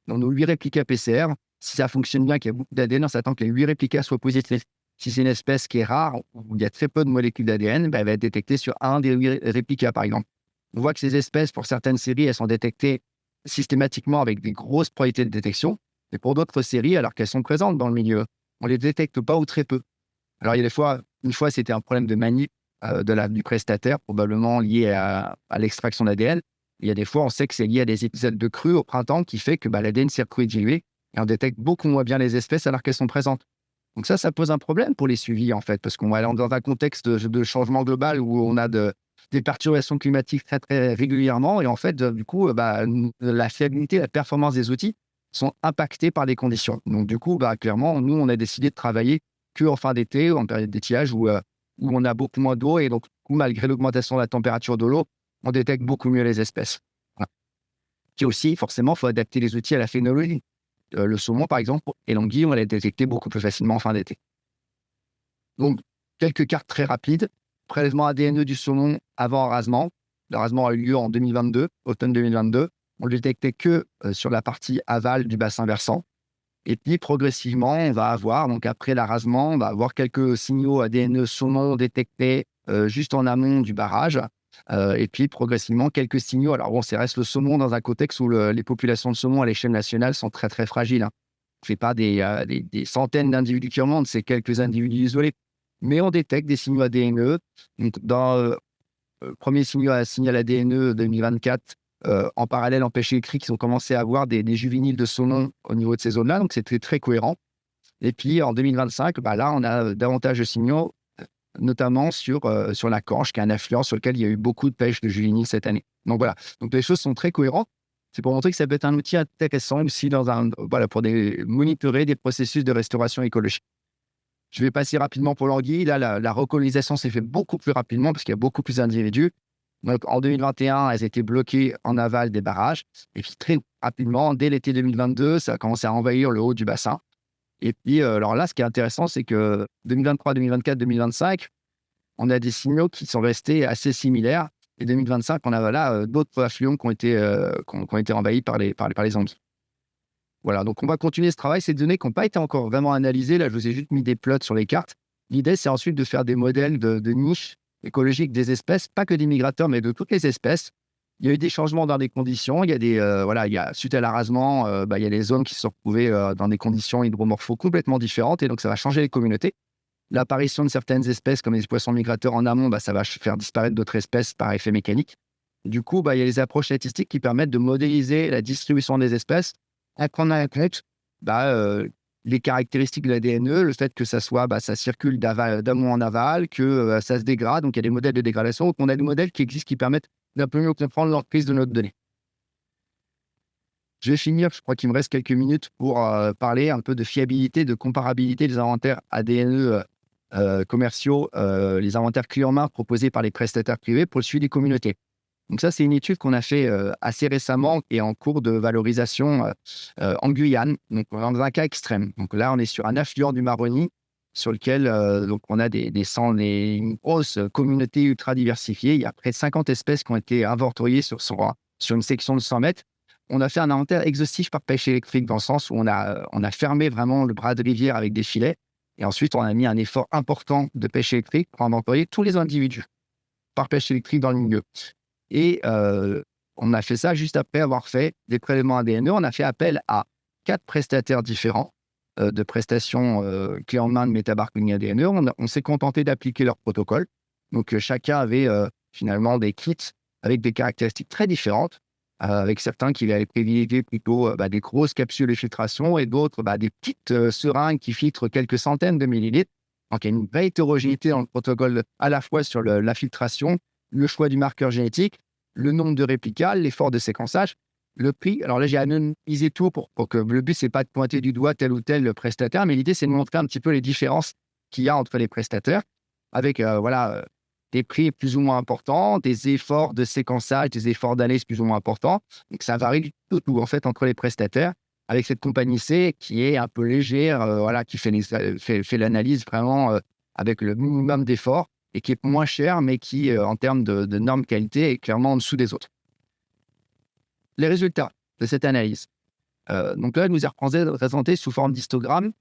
dans nos 8 réplicas PCR, si ça fonctionne bien, qu'il y a beaucoup d'ADN, on s'attend que les 8 réplicas soient positifs. Si c'est une espèce qui est rare, où il y a très peu de molécules d'ADN, elle va être détectée sur un des 8 réplicas, par exemple. On voit que ces espèces, pour certaines séries, elles sont détectées systématiquement avec des grosses probabilités de détection. Et pour d'autres séries, alors qu'elles sont présentes dans le milieu, on ne les détecte pas ou très peu. Alors, il y a des fois, une fois, c'était un problème de manip du prestataire, probablement lié à l'extraction d'ADN. Il y a des fois, on sait que c'est lié à des épisodes de crue au printemps qui fait que l'ADN s'est dilué et on détecte beaucoup moins bien les espèces alors qu'elles sont présentes. Donc ça pose un problème pour les suivis, en fait, parce qu'on va aller dans un contexte de changement global où on a des perturbations climatiques très, très régulièrement. Et en fait, du coup, la fiabilité, la performance des outils sont impactés par les conditions. Donc, du coup, clairement, nous, on a décidé de travailler qu'en fin d'été, en période d'étiage, où on a beaucoup moins d'eau. Et donc, du coup, malgré l'augmentation de la température de l'eau, on détecte beaucoup mieux les espèces. Voilà. Puis aussi, forcément, il faut adapter les outils à la phénologie. Le saumon, par exemple, et l'anguille, on va les détecter beaucoup plus facilement en fin d'été. Donc, quelques cartes très rapides. Prélèvement ADNE du saumon avant rasement. Le rasement a eu lieu en 2022, automne 2022. On ne le détectait que sur la partie aval du bassin versant. Et puis, progressivement, on va avoir, donc après l'arasement, on va avoir quelques signaux ADNE saumon détectés juste en amont du barrage. Et puis, progressivement, quelques signaux. Alors, bon, ça reste le saumon dans un contexte où les populations de saumon à l'échelle nationale sont très, très fragiles. Hein. On ne fait pas des centaines d'individus qui remontent, c'est quelques individus isolés. Mais on détecte des signaux ADNE. Donc, dans premier signal ADNE 2024, en parallèle, en pêche électrique, ils ont commencé à avoir des juvéniles de saumon au niveau de ces zones-là. Donc, c'était très cohérent. Et puis, en 2025, là, on a davantage de signaux, notamment sur la Canche, qui est un affluent sur lequel il y a eu beaucoup de pêche de juvéniles cette année. Donc, voilà. Donc, les choses sont très cohérentes. C'est pour montrer que ça peut être un outil intéressant aussi pour monitorer des processus de restauration écologique. Je vais passer rapidement pour l'anguille. Là, la recolonisation s'est faite beaucoup plus rapidement parce qu'il y a beaucoup plus d'individus. Donc, en 2021, elles étaient bloquées en aval des barrages. Et puis, très rapidement, dès l'été 2022, ça a commencé à envahir le haut du bassin. Et puis, alors là, ce qui est intéressant, c'est que 2023, 2024, 2025, on a des signaux qui sont restés assez similaires. Et 2025, on a là d'autres affluents qui ont été envahis par les anguilles. Voilà, donc on va continuer ce travail. Ces données qui n'ont pas été encore vraiment analysées, là, je vous ai juste mis des plots sur les cartes. L'idée, c'est ensuite de faire des modèles de niche écologique des espèces, pas que des migrateurs, mais de toutes les espèces. Il y a eu des changements dans les conditions. Il y a suite à l'arasement, il y a des zones qui se sont retrouvées dans des conditions hydromorphos complètement différentes, et donc ça va changer les communautés. L'apparition de certaines espèces, comme les poissons migrateurs en amont, ça va faire disparaître d'autres espèces par effet mécanique. Du coup, il y a les approches statistiques qui permettent de modéliser la distribution des espèces, à prendre en compte les caractéristiques de l'ADNE, le fait que ça circule d'amont en aval, que ça se dégrade. Donc, il y a des modèles de dégradation. Donc, on a des modèles qui existent qui permettent d'un peu mieux comprendre l'emprise de notre donnée. Je vais finir, je crois qu'il me reste quelques minutes pour parler un peu de fiabilité, de comparabilité des inventaires ADNE commerciaux, les inventaires clés en main proposés par les prestataires privés pour le suivi des communautés. Donc ça, c'est une étude qu'on a fait assez récemment et en cours de valorisation en Guyane, donc dans un cas extrême. Donc là, on est sur un affluent du Maroni sur lequel donc on a une grosse communauté ultra diversifiée. Il y a près de 50 espèces qui ont été inventoriées sur une section de 100 mètres. On a fait un inventaire exhaustif par pêche électrique, dans le sens où on a fermé vraiment le bras de rivière avec des filets. Et ensuite, on a mis un effort important de pêche électrique pour inventorier tous les individus par pêche électrique dans le milieu. Et on a fait ça juste après avoir fait des prélèvements ADN. On a fait appel à 4 prestataires différents de prestations clés en main de métabarcoding ADN. On s'est contenté d'appliquer leur protocole. Donc, chacun avait finalement des kits avec des caractéristiques très différentes, avec certains qui avaient privilégié plutôt des grosses capsules de filtration et d'autres des petites seringues qui filtrent quelques centaines de millilitres. Donc, il y a une vraie hétérogénéité dans le protocole, à la fois sur la filtration, le choix du marqueur génétique, le nombre de réplicales, l'effort de séquençage, le prix. Alors là, j'ai anonymisé tout pour que le but, c'est pas de pointer du doigt tel ou tel prestataire, mais l'idée, c'est de montrer un petit peu les différences qu'il y a entre les prestataires, avec des prix plus ou moins importants, des efforts de séquençage, des efforts d'analyse plus ou moins importants. Donc ça varie du tout en fait entre les prestataires, avec cette compagnie C qui est un peu légère, qui fait l'analyse vraiment avec le minimum d'efforts, et qui est moins cher, mais qui, en termes de normes qualité, est clairement en dessous des autres. Les résultats de cette analyse. Donc là, elle nous est représenté sous forme d'histogramme,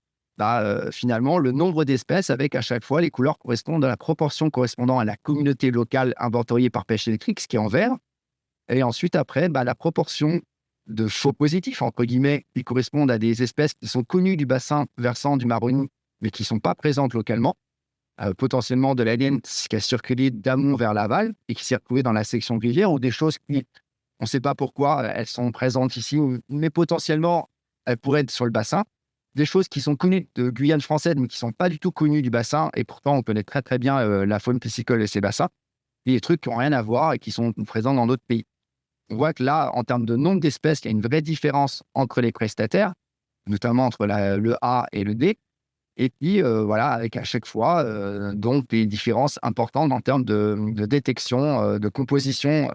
finalement, le nombre d'espèces avec à chaque fois les couleurs correspondent à la proportion correspondant à la communauté locale inventoriée par pêche électrique, ce qui est en vert. Et ensuite, après, la proportion de faux positifs, entre guillemets, qui correspondent à des espèces qui sont connues du bassin versant du Maroni, mais qui ne sont pas présentes localement. Potentiellement de l'ADN qui a circulé d'amont vers l'aval et qui s'est retrouvé dans la section rivière, ou des choses qui, on ne sait pas pourquoi, elles sont présentes ici, mais potentiellement, elles pourraient être sur le bassin. Des choses qui sont connues de Guyane française, mais qui ne sont pas du tout connues du bassin, et pourtant on connaît très très bien la faune piscicole de ces bassins, et des trucs qui n'ont rien à voir et qui sont présents dans d'autres pays. On voit que là, en termes de nombre d'espèces, il y a une vraie différence entre les prestataires, notamment entre le A et le D. Et puis, avec à chaque fois donc des différences importantes en termes de détection, de composition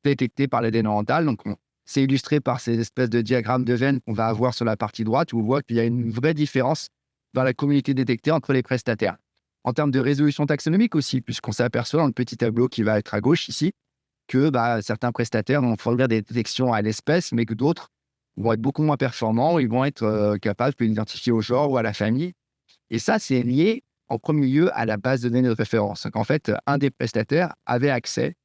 détectée par l'ADN orantal. Donc, c'est illustré par ces espèces de diagrammes de veines qu'on va avoir sur la partie droite, où on voit qu'il y a une vraie différence dans la communauté détectée entre les prestataires. En termes de résolution taxonomique aussi, puisqu'on s'aperçoit dans le petit tableau qui va être à gauche ici, que certains prestataires vont fournir des détections à l'espèce, mais que d'autres vont être beaucoup moins performants. Ils vont être capables de l'identifier au genre ou à la famille. Et ça, c'est lié en premier lieu à la base de données de référence. Donc, en fait, un des prestataires avait accès,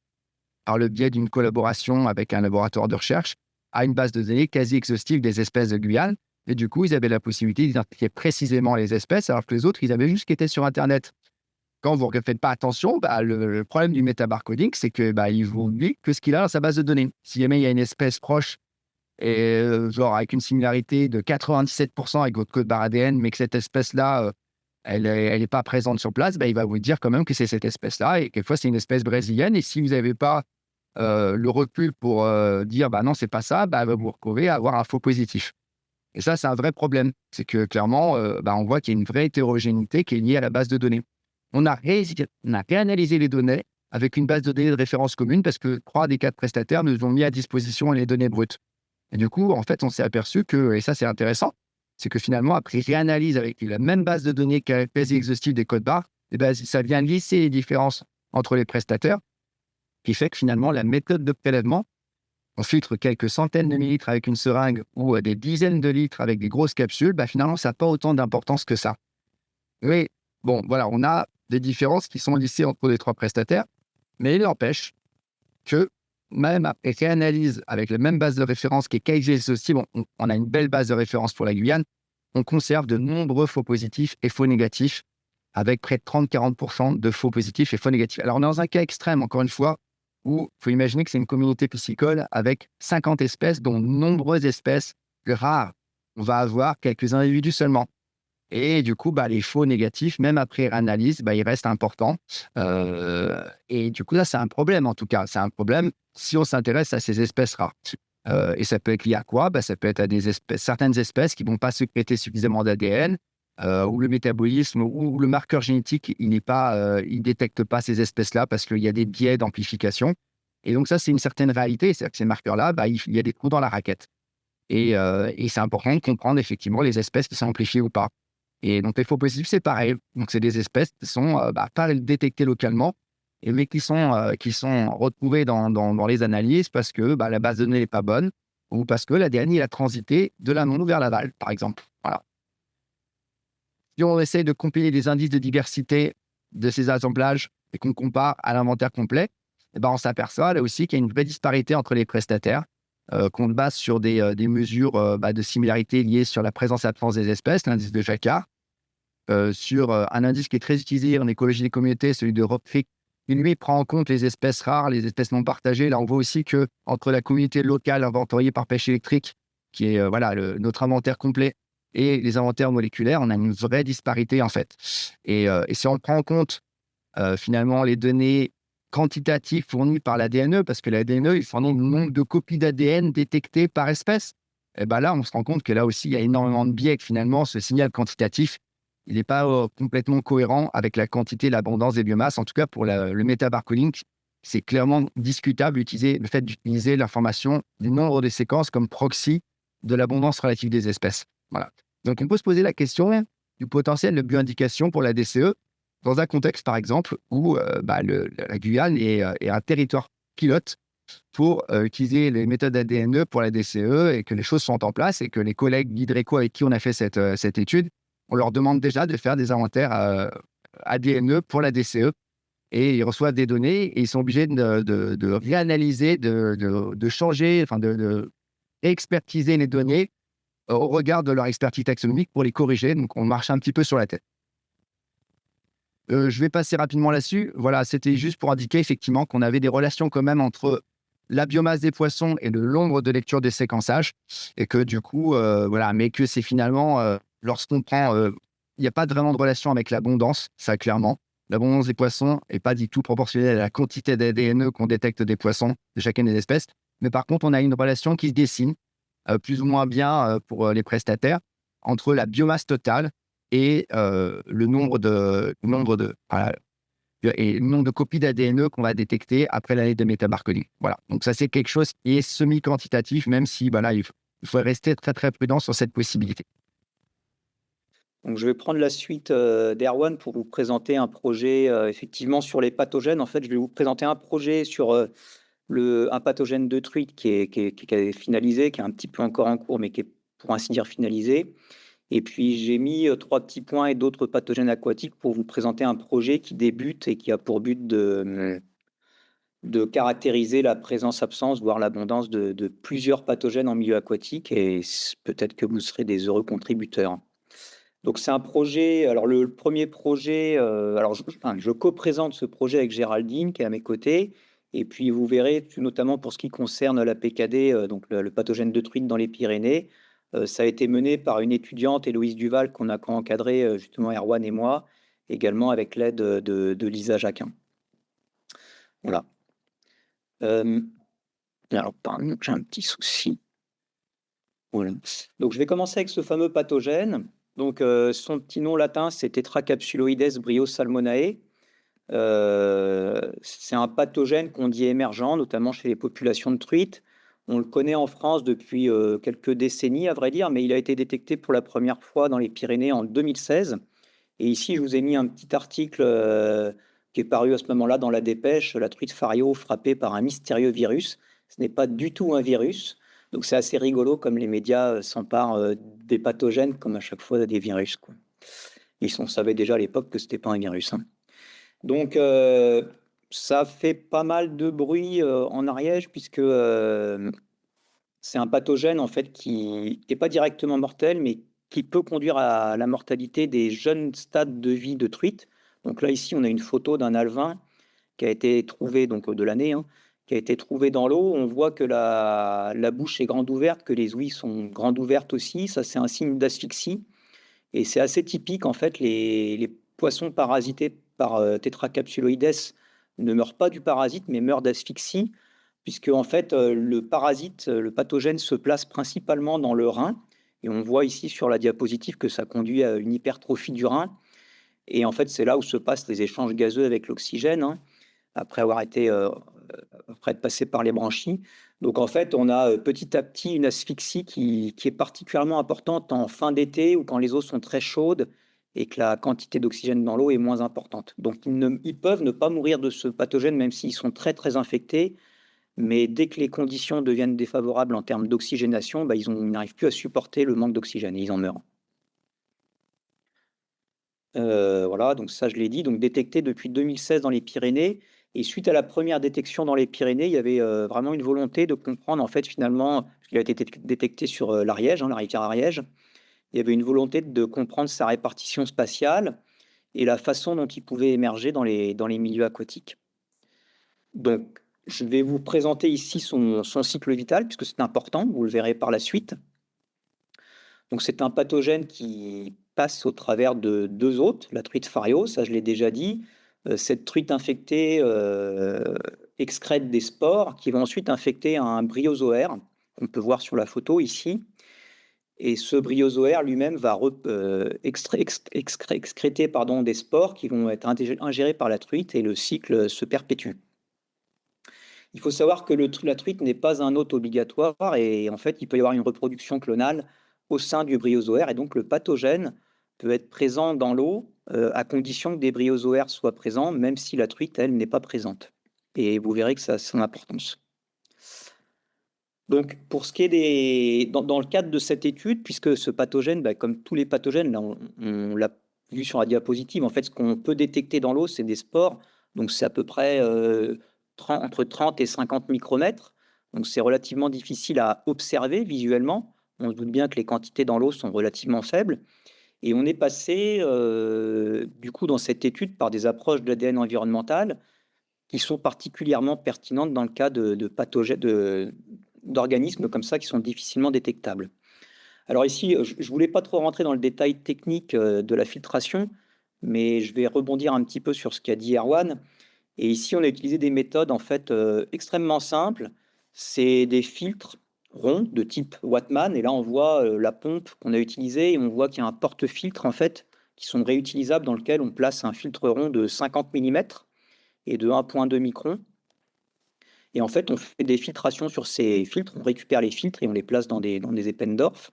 par le biais d'une collaboration avec un laboratoire de recherche, à une base de données quasi exhaustive des espèces de Guyane. Et du coup, ils avaient la possibilité d'identifier précisément les espèces, alors que les autres, ils avaient juste ce qui était sur Internet. Quand vous ne faites pas attention, le problème du métabarcoding, c'est que il vous dit que ce qu'il a dans sa base de données. Si jamais il y a une espèce proche, et avec une similarité de 97% avec votre code barre ADN, mais que cette espèce-là, elle est pas présente sur place, il va vous dire quand même que c'est cette espèce-là, et quelquefois c'est une espèce brésilienne, et si vous n'avez pas le recul pour dire non, c'est pas ça, va vous retrouver à avoir un faux positif. Et ça, c'est un vrai problème. C'est que clairement, on voit qu'il y a une vraie hétérogénéité qui est liée à la base de données. On a réanalysé les données avec une base de données de référence commune parce que 3 des 4 prestataires nous ont mis à disposition les données brutes. Et du coup, en fait, on s'est aperçu que, et ça c'est intéressant, c'est que finalement, après réanalyse avec la même base de données quasi exhaustive des codes barres, eh ben, ça vient lisser les différences entre les prestataires, qui fait que finalement, la méthode de prélèvement, on filtre quelques centaines de millilitres avec une seringue ou des dizaines de litres avec des grosses capsules, finalement, ça n'a pas autant d'importance que ça. Mais bon, voilà, on a des différences qui sont lissées entre les 3 prestataires, mais il n'empêche que même après réanalyse avec la même base de référence qui est quasi exhaustive, on a une belle base de référence pour la Guyane, on conserve de nombreux faux positifs et faux négatifs, avec près de 30-40% de faux positifs et faux négatifs. Alors, on est dans un cas extrême, encore une fois, où il faut imaginer que c'est une communauté piscicole avec 50 espèces, dont de nombreuses espèces rares. On va avoir quelques individus seulement. Et du coup, les faux négatifs, même après analyse, ils restent importants. Et du coup, là, c'est un problème, en tout cas. C'est un problème si on s'intéresse à ces espèces rares. Et ça peut être lié à quoi? Ça peut être à certaines espèces qui ne vont pas sécréter suffisamment d'ADN, ou le métabolisme, ou le marqueur génétique, il ne détecte pas ces espèces-là parce qu'il y a des biais d'amplification. Et donc ça, c'est une certaine réalité. C'est-à-dire que ces marqueurs-là, il y a des trous dans la raquette. Et c'est important de comprendre effectivement les espèces qui sont amplifiées ou pas. Et donc les faux positifs, c'est pareil. Donc c'est des espèces qui sont pas détectées localement, mais qui sont retrouvées dans les analyses parce que la base de données n'est pas bonne ou parce que l'ADN il a transité de l'amont vers l'aval, par exemple. Voilà. Si on essaie de compiler des indices de diversité de ces assemblages et qu'on compare à l'inventaire complet, on s'aperçoit là aussi qu'il y a une vraie disparité entre les prestataires, qu'on base sur des mesures de similarité liées sur la présence-absence des espèces, l'indice de Jacquard, sur un indice qui est très utilisé en écologie des communautés, celui de ROPFIC, qui lui prend en compte les espèces rares, les espèces non partagées. Là, on voit aussi que entre la communauté locale inventoriée par pêche électrique, qui est notre inventaire complet, et les inventaires moléculaires, on a une vraie disparité en fait. Et si on prend en compte finalement les données quantitatives fournies par l'ADNE, parce que l'ADNE, il fournit le nombre de copies d'ADN détectées par espèce, et là, on se rend compte que là aussi, il y a énormément de biais, que finalement, ce signal quantitatif, il n'est pas complètement cohérent avec la quantité, l'abondance des biomasses. En tout cas, pour le métabarcoding, c'est clairement discutable le fait d'utiliser l'information du nombre de séquences comme proxy de l'abondance relative des espèces. Voilà. Donc, on peut se poser la question du potentiel de bioindication pour la DCE dans un contexte, par exemple, où la Guyane est un territoire pilote pour utiliser les méthodes ADNE pour la DCE et que les choses sont en place et que les collègues d'Hydreco avec qui on a fait cette étude, on leur demande déjà de faire des inventaires ADNE pour la DCE et ils reçoivent des données et ils sont obligés de réanalyser, de changer, de réexpertiser les données au regard de leur expertise taxonomique pour les corriger. Donc, on marche un petit peu sur la tête. Je vais passer rapidement là-dessus. Voilà, c'était juste pour indiquer effectivement qu'on avait des relations quand même entre la biomasse des poissons et le nombre de lectures des séquençages et que du coup, mais que c'est finalement, lorsqu'on prend, il n'y a pas vraiment de relation avec l'abondance, ça clairement. L'abondance des poissons n'est pas du tout proportionnelle à la quantité d'ADNE qu'on détecte des poissons, de chacune des espèces. Mais par contre, on a une relation qui se dessine, plus ou moins bien pour les prestataires, entre la biomasse totale et le nombre de copies d'ADNE qu'on va détecter après l'année de métabarcoding. Voilà. Donc ça, c'est quelque chose qui est semi-quantitatif, même si il faut rester très, très prudent sur cette possibilité. Donc je vais prendre la suite, d'Erwan pour vous présenter un projet, effectivement sur les pathogènes. En fait, je vais vous présenter un projet sur, un pathogène de truite qui est finalisé, qui est un petit peu encore en cours, mais qui est, pour ainsi dire, finalisé. Et puis j'ai mis, 3 petits points et d'autres pathogènes aquatiques pour vous présenter un projet qui débute et qui a pour but de caractériser la présence-absence, voire l'abondance de plusieurs pathogènes en milieu aquatique et peut-être que vous serez des heureux contributeurs. Donc c'est un projet, alors le premier projet, alors je co-présente ce projet avec Géraldine qui est à mes côtés et puis vous verrez, notamment pour ce qui concerne la PKD, donc le pathogène de truite dans les Pyrénées, ça a été mené par une étudiante, Héloïse Duval, qu'on a co-encadré, justement Erwan et moi, également avec l'aide, de Lisa Jacquin. Voilà. Alors pardon, j'ai un petit souci. Voilà. Donc, je vais commencer avec ce fameux pathogène. Donc, son petit nom latin, c'est Tetracapsuloides briosalmonae. C'est un pathogène qu'on dit émergent, notamment chez les populations de truites. On le connaît en France depuis quelques décennies, à vrai dire, mais il a été détecté pour la première fois dans les Pyrénées en 2016. Et ici, je vous ai mis un petit article qui est paru à ce moment-là dans la Dépêche, la truite fario frappée par un mystérieux virus. Ce n'est pas du tout un virus. Donc c'est assez rigolo comme les médias s'emparent des pathogènes comme à chaque fois des virus, quoi. On savait déjà à l'époque que c'était pas un virus, hein. Donc ça fait pas mal de bruit en Ariège puisque c'est un pathogène en fait qui n'est pas directement mortel, mais qui peut conduire à la mortalité des jeunes stades de vie de truite. Donc là, ici, on a une photo d'un alevin qui a été trouvé, donc de l'année, hein, qui a été trouvé dans l'eau. On voit que la bouche est grande ouverte, que les ouïes sont grandes ouvertes aussi. Ça, c'est un signe d'asphyxie. Et c'est assez typique, en fait, les poissons parasités par Tetracapsuloides ne meurent pas du parasite, mais meurent d'asphyxie puisque en fait, le parasite, le pathogène se place principalement dans le rein et on voit ici sur la diapositive que ça conduit à une hypertrophie du rein et en fait, c'est là où se passent les échanges gazeux avec l'oxygène, hein, après avoir été, après être passé par les branchies. Donc en fait, on a, petit à petit une asphyxie qui est particulièrement importante en fin d'été ou quand les eaux sont très chaudes et que la quantité d'oxygène dans l'eau est moins importante. Donc ils peuvent ne pas mourir de ce pathogène même s'ils sont très, très infectés, mais dès que les conditions deviennent défavorables en termes d'oxygénation, bah, ils n'arrivent plus à supporter le manque d'oxygène et ils en meurent. Voilà, donc ça, je l'ai dit, donc détecté depuis 2016 dans les Pyrénées et suite à la première détection dans les Pyrénées, il y avait, vraiment une volonté de comprendre, en fait, finalement, parce qu'il a été détecté sur, l'Ariège, hein, la rivière Ariège. Il y avait une volonté de comprendre sa répartition spatiale et la façon dont il pouvait émerger dans les milieux aquatiques. Donc, je vais vous présenter ici son cycle vital, puisque c'est important, vous le verrez par la suite. Donc, c'est un pathogène qui passe au travers de deux hôtes, la truite fario, ça je l'ai déjà dit. Cette truite infectée excrète des spores qui vont ensuite infecter un bryozoaire, qu'on peut voir sur la photo ici. Et ce bryozoaire lui-même va excréter pardon, des spores qui vont être ingérés par la truite et le cycle se perpétue. Il faut savoir que la truite n'est pas un hôte obligatoire et en fait, il peut y avoir une reproduction clonale au sein du bryozoaire et donc le pathogène peut être présent dans l'eau à condition que des bryozoaires soient présents, même si la truite, elle, n'est pas présente. Et vous verrez que ça a son importance. Donc, pour ce qui est dans le cadre de cette étude, puisque ce pathogène, bah, comme tous les pathogènes, là, on l'a vu sur la diapositive, en fait, ce qu'on peut détecter dans l'eau, c'est des spores. Donc, c'est à peu près entre 30 et 50 micromètres. Donc, c'est relativement difficile à observer visuellement. On se doute bien que les quantités dans l'eau sont relativement faibles. Et on est passé, du coup, dans cette étude par des approches de l'ADN environnemental qui sont particulièrement pertinentes dans le cas de pathogènes, d'organismes comme ça qui sont difficilement détectables. Alors ici, je ne voulais pas trop rentrer dans le détail technique de la filtration, mais je vais rebondir un petit peu sur ce qu'a dit Erwan. Et ici, on a utilisé des méthodes en fait extrêmement simples. C'est des filtres ronds de type Wattman. Et là, on voit la pompe qu'on a utilisée et on voit qu'il y a un porte-filtre en fait qui sont réutilisables dans lequel on place un filtre rond de 50 mm et de 1,2 micron. Et en fait, on fait des filtrations sur ces filtres, on récupère les filtres et on les place dans des Eppendorf.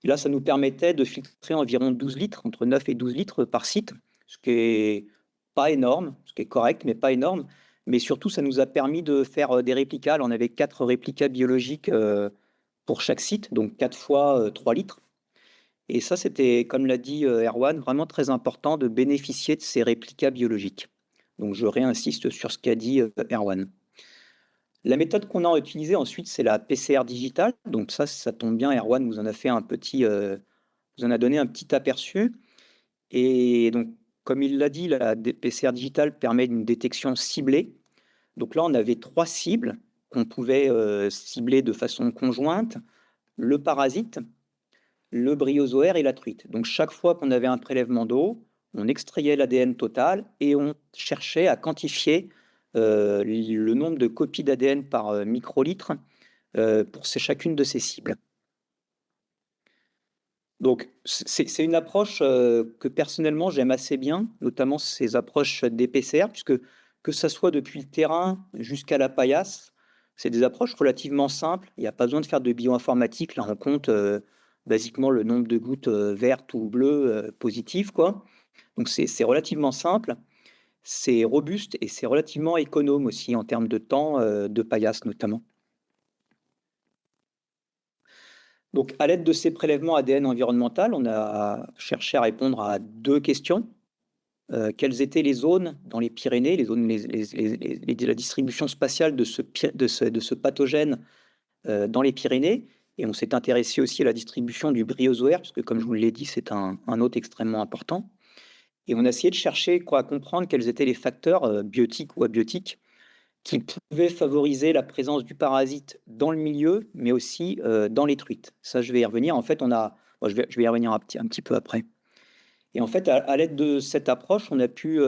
Et là, ça nous permettait de filtrer environ 12 litres, entre 9 et 12 litres par site, ce qui est pas énorme, ce qui est correct, mais pas énorme. Mais surtout, ça nous a permis de faire des réplicas. Alors, on avait 4 réplicas biologiques pour chaque site, donc 4 fois 3 litres. Et ça, c'était, comme l'a dit Erwan, vraiment très important de bénéficier de ces réplicas biologiques. Donc, je réinsiste sur ce qu'a dit Erwan. La méthode qu'on a utilisée ensuite, c'est la PCR digitale. Donc ça tombe bien, Erwan vous en a fait vous en a donné un petit aperçu. Et donc, comme il l'a dit, la PCR digitale permet une détection ciblée. Donc là, on avait 3 cibles qu'on pouvait cibler de façon conjointe, le parasite, le bryozoaire et la truite. Donc chaque fois qu'on avait un prélèvement d'eau, on extrayait l'ADN total et on cherchait à quantifier le nombre de copies d'ADN par microlitre pour chacune de ces cibles. Donc c'est une approche, que personnellement j'aime assez bien, notamment ces approches des PCR puisque que ça soit depuis le terrain jusqu'à la paillasse, c'est des approches relativement simples. Il y a pas besoin de faire de bioinformatique. Là, on compte, basiquement le nombre de gouttes, vertes ou bleues, positives, quoi. Donc c'est relativement simple, c'est robuste et c'est relativement économe aussi en termes de temps, de paillasse notamment. Donc à l'aide de ces prélèvements ADN environnemental, on a cherché à répondre à 2 questions. Quelles étaient les zones dans les Pyrénées, les zones la distribution spatiale de ce pathogène, dans les Pyrénées? Et on s'est intéressé aussi à la distribution du bryozoaire, parce que comme je vous l'ai dit, c'est un hôte extrêmement important. Et on a essayé de chercher quoi, à comprendre quels étaient les facteurs, biotiques ou abiotiques qui pouvaient favoriser la présence du parasite dans le milieu, mais aussi, dans les truites. Ça, je vais y revenir. En fait, je vais y revenir un petit peu après. Et en fait, à l'aide de cette approche, on a pu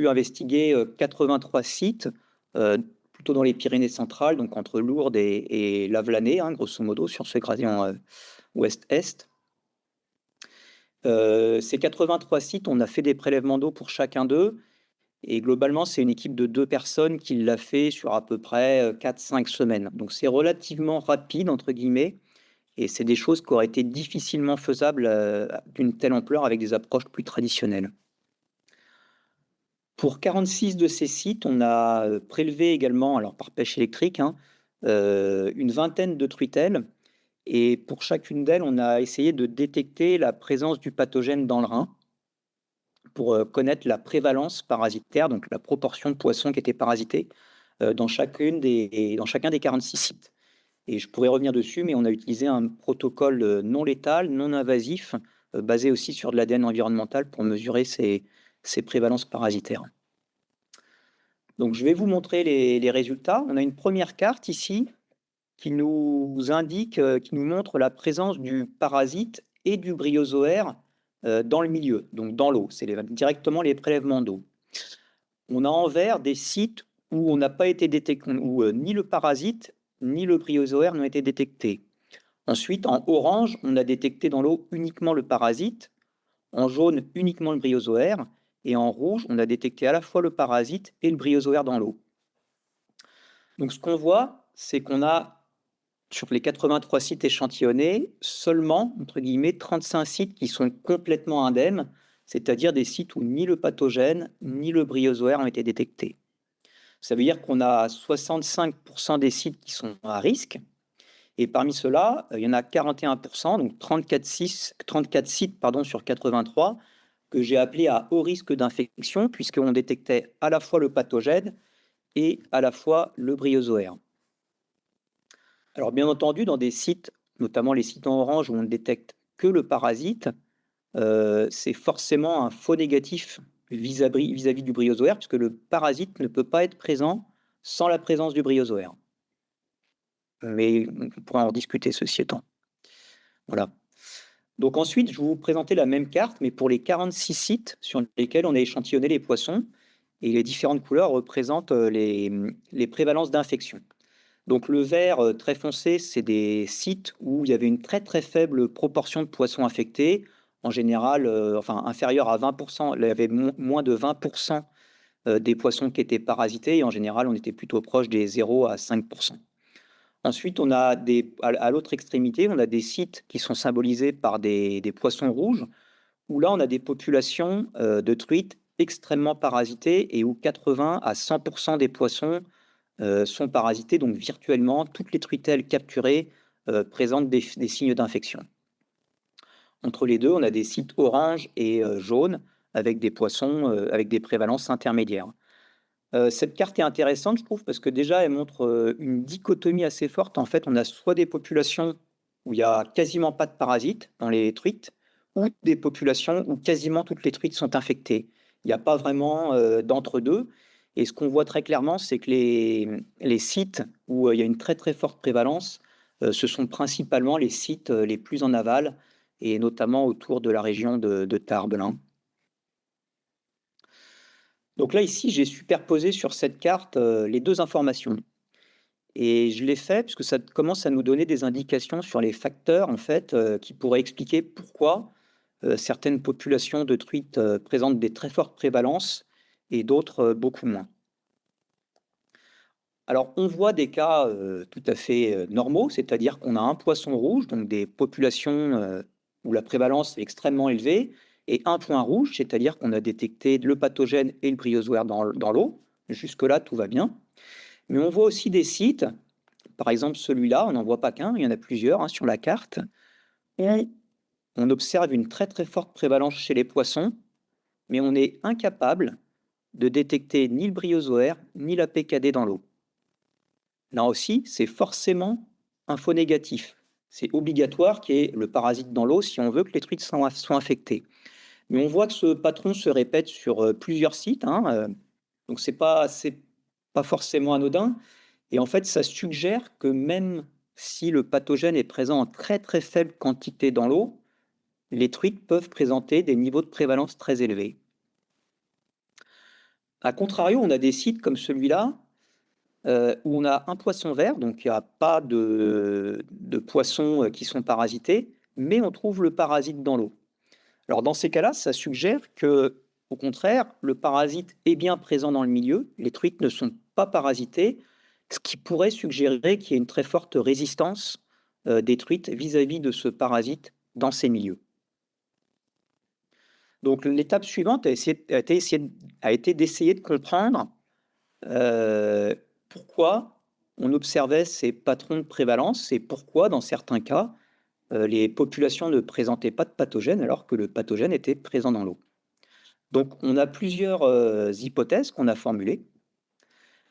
investiguer, 83 sites, plutôt dans les Pyrénées centrales, donc entre Lourdes et Lavelanet, hein, grosso modo, sur ce gradient, ouest-est. Ces 83 sites, on a fait des prélèvements d'eau pour chacun d'eux et globalement, c'est une équipe de 2 personnes qui l'a fait sur à peu près, 4-5 semaines. Donc c'est relativement «rapide» entre guillemets et c'est des choses qui auraient été difficilement faisables, d'une telle ampleur avec des approches plus traditionnelles. Pour 46 de ces sites, on a, prélevé également, alors par pêche électrique, hein, une vingtaine de truitelles et pour chacune d'elles, on a essayé de détecter la présence du pathogène dans le rein pour, connaître la prévalence parasitaire, donc la proportion de poissons qui étaient parasités, dans chacun des 46 sites et je pourrais revenir dessus, mais on a utilisé un protocole, non létal, non invasif, basé aussi sur de l'ADN environnemental pour mesurer ces prévalences parasitaires. Donc je vais vous montrer les résultats. On a une première carte ici qui nous indique, qui nous montre la présence du parasite et du bryozoaire, dans le milieu, donc dans l'eau. C'est directement les prélèvements d'eau. On a en vert des sites où on n'a pas été détecté, où, ni le parasite ni le bryozoaire n'ont été détectés. Ensuite, en orange, on a détecté dans l'eau uniquement le parasite, en jaune uniquement le bryozoaire et en rouge, on a détecté à la fois le parasite et le bryozoaire dans l'eau. Donc ce qu'on voit, c'est qu'on a, sur les 83 sites échantillonnés, seulement, entre guillemets, 35 sites qui sont complètement indemnes, c'est-à-dire des sites où ni le pathogène ni le bryozoaire ont été détectés. Ça veut dire qu'on a 65 des sites qui sont à risque et parmi ceux-là, il y en a 41 donc 34 sites, pardon, sur 83 que j'ai appelés à haut risque d'infection puisqu'on détectait à la fois le pathogène et à la fois le bryozoaire. Alors bien entendu, dans des sites, notamment les sites en orange où on ne détecte que le parasite, c'est forcément un faux négatif vis-à-vis du bryozoaire puisque le parasite ne peut pas être présent sans la présence du bryozoaire. Mais on pourra en discuter ceci étant. Voilà. Donc ensuite, je vais vous présenter la même carte, mais pour les 46 sites sur lesquels on a échantillonné les poissons et les différentes couleurs représentent, les prévalences d'infection. Donc le vert, très foncé, c'est des sites où il y avait une très, très faible proportion de poissons infectés. En général, enfin inférieure à 20 il y avait moins de 20 des poissons qui étaient parasités et en général, on était plutôt proche des 0 à 5. Ensuite, on a à l'autre extrémité, on a des sites qui sont symbolisés par des poissons rouges, où là, on a des populations, de truites extrêmement parasitées et où 80 à 100 des poissons, sont parasités. Donc virtuellement, toutes les truitelles capturées, présentent des signes d'infection. Entre les deux, on a des sites orange et jaunes avec des poissons, avec des prévalences intermédiaires. Cette carte est intéressante, je trouve, parce que déjà, elle montre, une dichotomie assez forte. En fait, on a soit des populations où il y a quasiment pas de parasites dans les truites, ou des populations où quasiment toutes les truites sont infectées. Il n'y a pas vraiment, d'entre-deux et ce qu'on voit très clairement, c'est que les sites où, il y a une très, très forte prévalence, ce sont principalement les sites, les plus en aval et notamment autour de la région de Tarbes, là. Donc là, ici, j'ai superposé sur cette carte, les 2 informations Et je l'ai fait puisque ça commence à nous donner des indications sur les facteurs, en fait, qui pourraient expliquer pourquoi, certaines populations de truites, présentent des très fortes prévalences et d'autres, beaucoup moins. Alors, on voit des cas, tout à fait, normaux, c'est-à-dire qu'on a un poisson rouge, donc des populations, où la prévalence est extrêmement élevée et un point rouge, c'est-à-dire qu'on a détecté le pathogène et le bryozoaire dans l'eau. Jusque-là, tout va bien. Mais on voit aussi des sites, par exemple celui-là, on n'en voit pas qu'un, il y en a plusieurs, hein, sur la carte, où on observe une très, très forte prévalence chez les poissons, mais on est incapable de détecter ni le bryozoaire, ni la PKD dans l'eau. Là aussi, c'est forcément un faux négatif. C'est obligatoire qu'il y ait le parasite dans l'eau si on veut que les truites soient infectées. Mais on voit que ce patron se répète sur plusieurs sites, hein, donc c'est pas forcément anodin. Et en fait, ça suggère que même si le pathogène est présent en très très faible quantité dans l'eau, les truites peuvent présenter des niveaux de prévalence très élevés. A contrario, on a des sites comme celui-là où on a un poisson vert, donc il n'y a pas de poissons qui sont parasités, mais on trouve le parasite dans l'eau. Alors dans ces cas-là, ça suggère que, au contraire, le parasite est bien présent dans le milieu, les truites ne sont pas parasitées, ce qui pourrait suggérer qu'il y a une très forte résistance des truites vis-à-vis de ce parasite dans ces milieux. Donc l'étape suivante a été d'essayer de comprendre pourquoi on observait ces patrons de prévalence et pourquoi, dans certains cas, les populations ne présentaient pas de pathogène alors que le pathogène était présent dans l'eau. Donc on a plusieurs, hypothèses qu'on a formulées.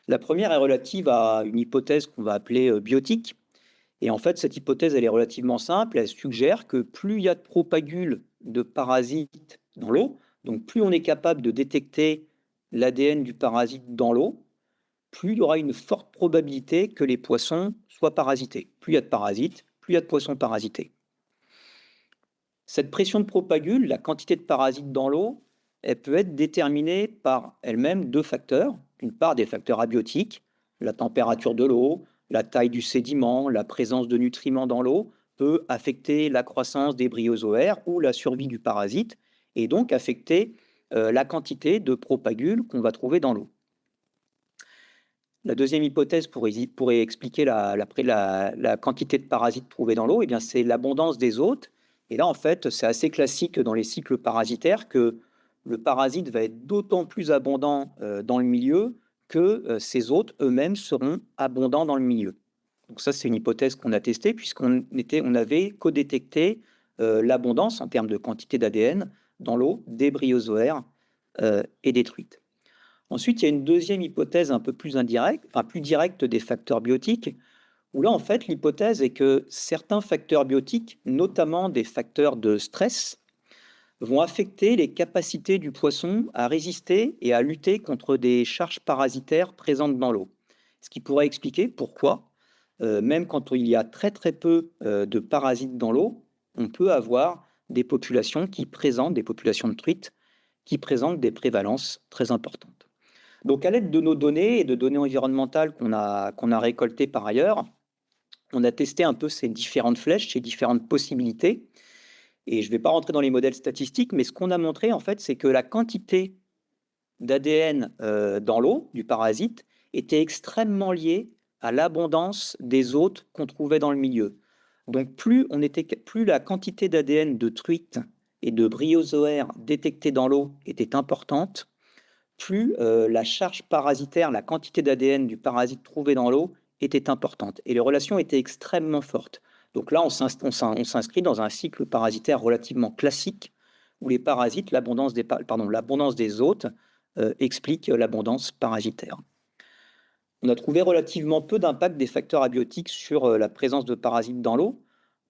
La première est relative à une hypothèse qu'on va appeler, biotique et en fait, cette hypothèse, elle est relativement simple. Elle suggère que plus il y a de propagules de parasites dans l'eau, donc plus on est capable de détecter l'ADN du parasite dans l'eau, plus il y aura une forte probabilité que les poissons soient parasités. Plus il y a de parasites, plus il y a de poissons parasités. Cette pression de propagule, la quantité de parasites dans l'eau, elle peut être déterminée par elle-même deux facteurs. D'une part, des facteurs abiotiques, la température de l'eau, la taille du sédiment, la présence de nutriments dans l'eau peut affecter la croissance des bryozoaires ou la survie du parasite et donc affecter la quantité de propagules qu'on va trouver dans l'eau. La deuxième hypothèse pourrait expliquer la quantité de parasites trouvés dans l'eau, eh c'est l'abondance des hôtes. Et là, en fait, c'est assez classique dans les cycles parasitaires que le parasite va être d'autant plus abondant dans le milieu que ses hôtes eux-mêmes seront abondants dans le milieu. Donc ça, c'est une hypothèse qu'on a testée on avait co-détecté l'abondance en termes de quantité d'ADN dans l'eau des bryozoaires et des truites. Ensuite, il y a une deuxième hypothèse un peu plus indirecte, enfin plus directe des facteurs biotiques, où là, en fait, l'hypothèse est que certains facteurs biotiques, notamment des facteurs de stress, vont affecter les capacités du poisson à résister et à lutter contre des charges parasitaires présentes dans l'eau. Ce qui pourrait expliquer pourquoi, même quand il y a très très peu de parasites dans l'eau, on peut avoir des populations des populations de truites, qui présentent des prévalences très importantes. Donc, à l'aide de nos données et de données environnementales qu'on a récoltées par ailleurs, on a testé un peu ces différentes flèches, ces différentes possibilités. Et je ne vais pas rentrer dans les modèles statistiques, mais ce qu'on a montré, en fait, c'est que la quantité d'ADN dans l'eau du parasite était extrêmement liée à l'abondance des hôtes qu'on trouvait dans le milieu. Donc, plus la quantité d'ADN de truites et de bryozoaires détectés dans l'eau était importante, plus la charge parasitaire, la quantité d'ADN du parasite trouvé dans l'eau était importante et les relations étaient extrêmement fortes. Donc là, on s'inscrit dans un cycle parasitaire relativement classique où les parasites, l'abondance des hôtes explique l'abondance parasitaire. On a trouvé relativement peu d'impact des facteurs abiotiques sur la présence de parasites dans l'eau.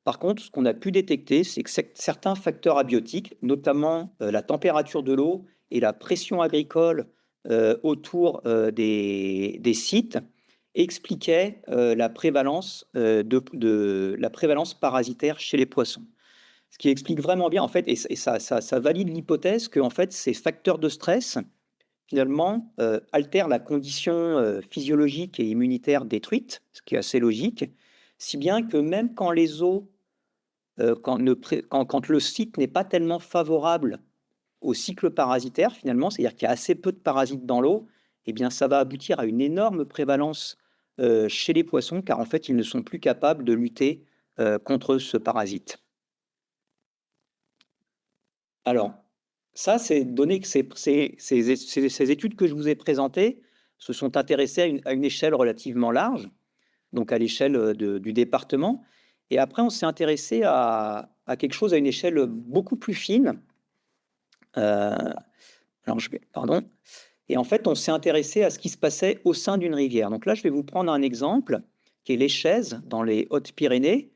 Par contre, ce qu'on a pu détecter, c'est que certains facteurs abiotiques, notamment la température de l'eau et la pression agricole autour des sites, expliquaient la prévalence parasitaire chez les poissons. Ce qui explique vraiment bien, en fait, et ça valide l'hypothèse que en fait, ces facteurs de stress finalement, altère la condition, physiologique et immunitaire des truites, ce qui est assez logique, si bien que même quand les eaux, quand le site n'est pas tellement favorable au cycle parasitaire finalement, c'est-à-dire qu'il y a assez peu de parasites dans l'eau, eh bien ça va aboutir à une énorme prévalence, chez les poissons, car en fait, ils ne sont plus capables de lutter, contre ce parasite. Alors, ça, c'est donné que ces études que je vous ai présentées se sont intéressées à une échelle relativement large, donc à l'échelle, du département, et après on s'est intéressé à quelque chose à une échelle, beaucoup plus fine. Alors je vais pardon, et en fait, on s'est intéressé à ce qui se passait au sein d'une rivière. Donc là, je vais vous prendre un exemple qui est l'Échez dans les Hautes-Pyrénées.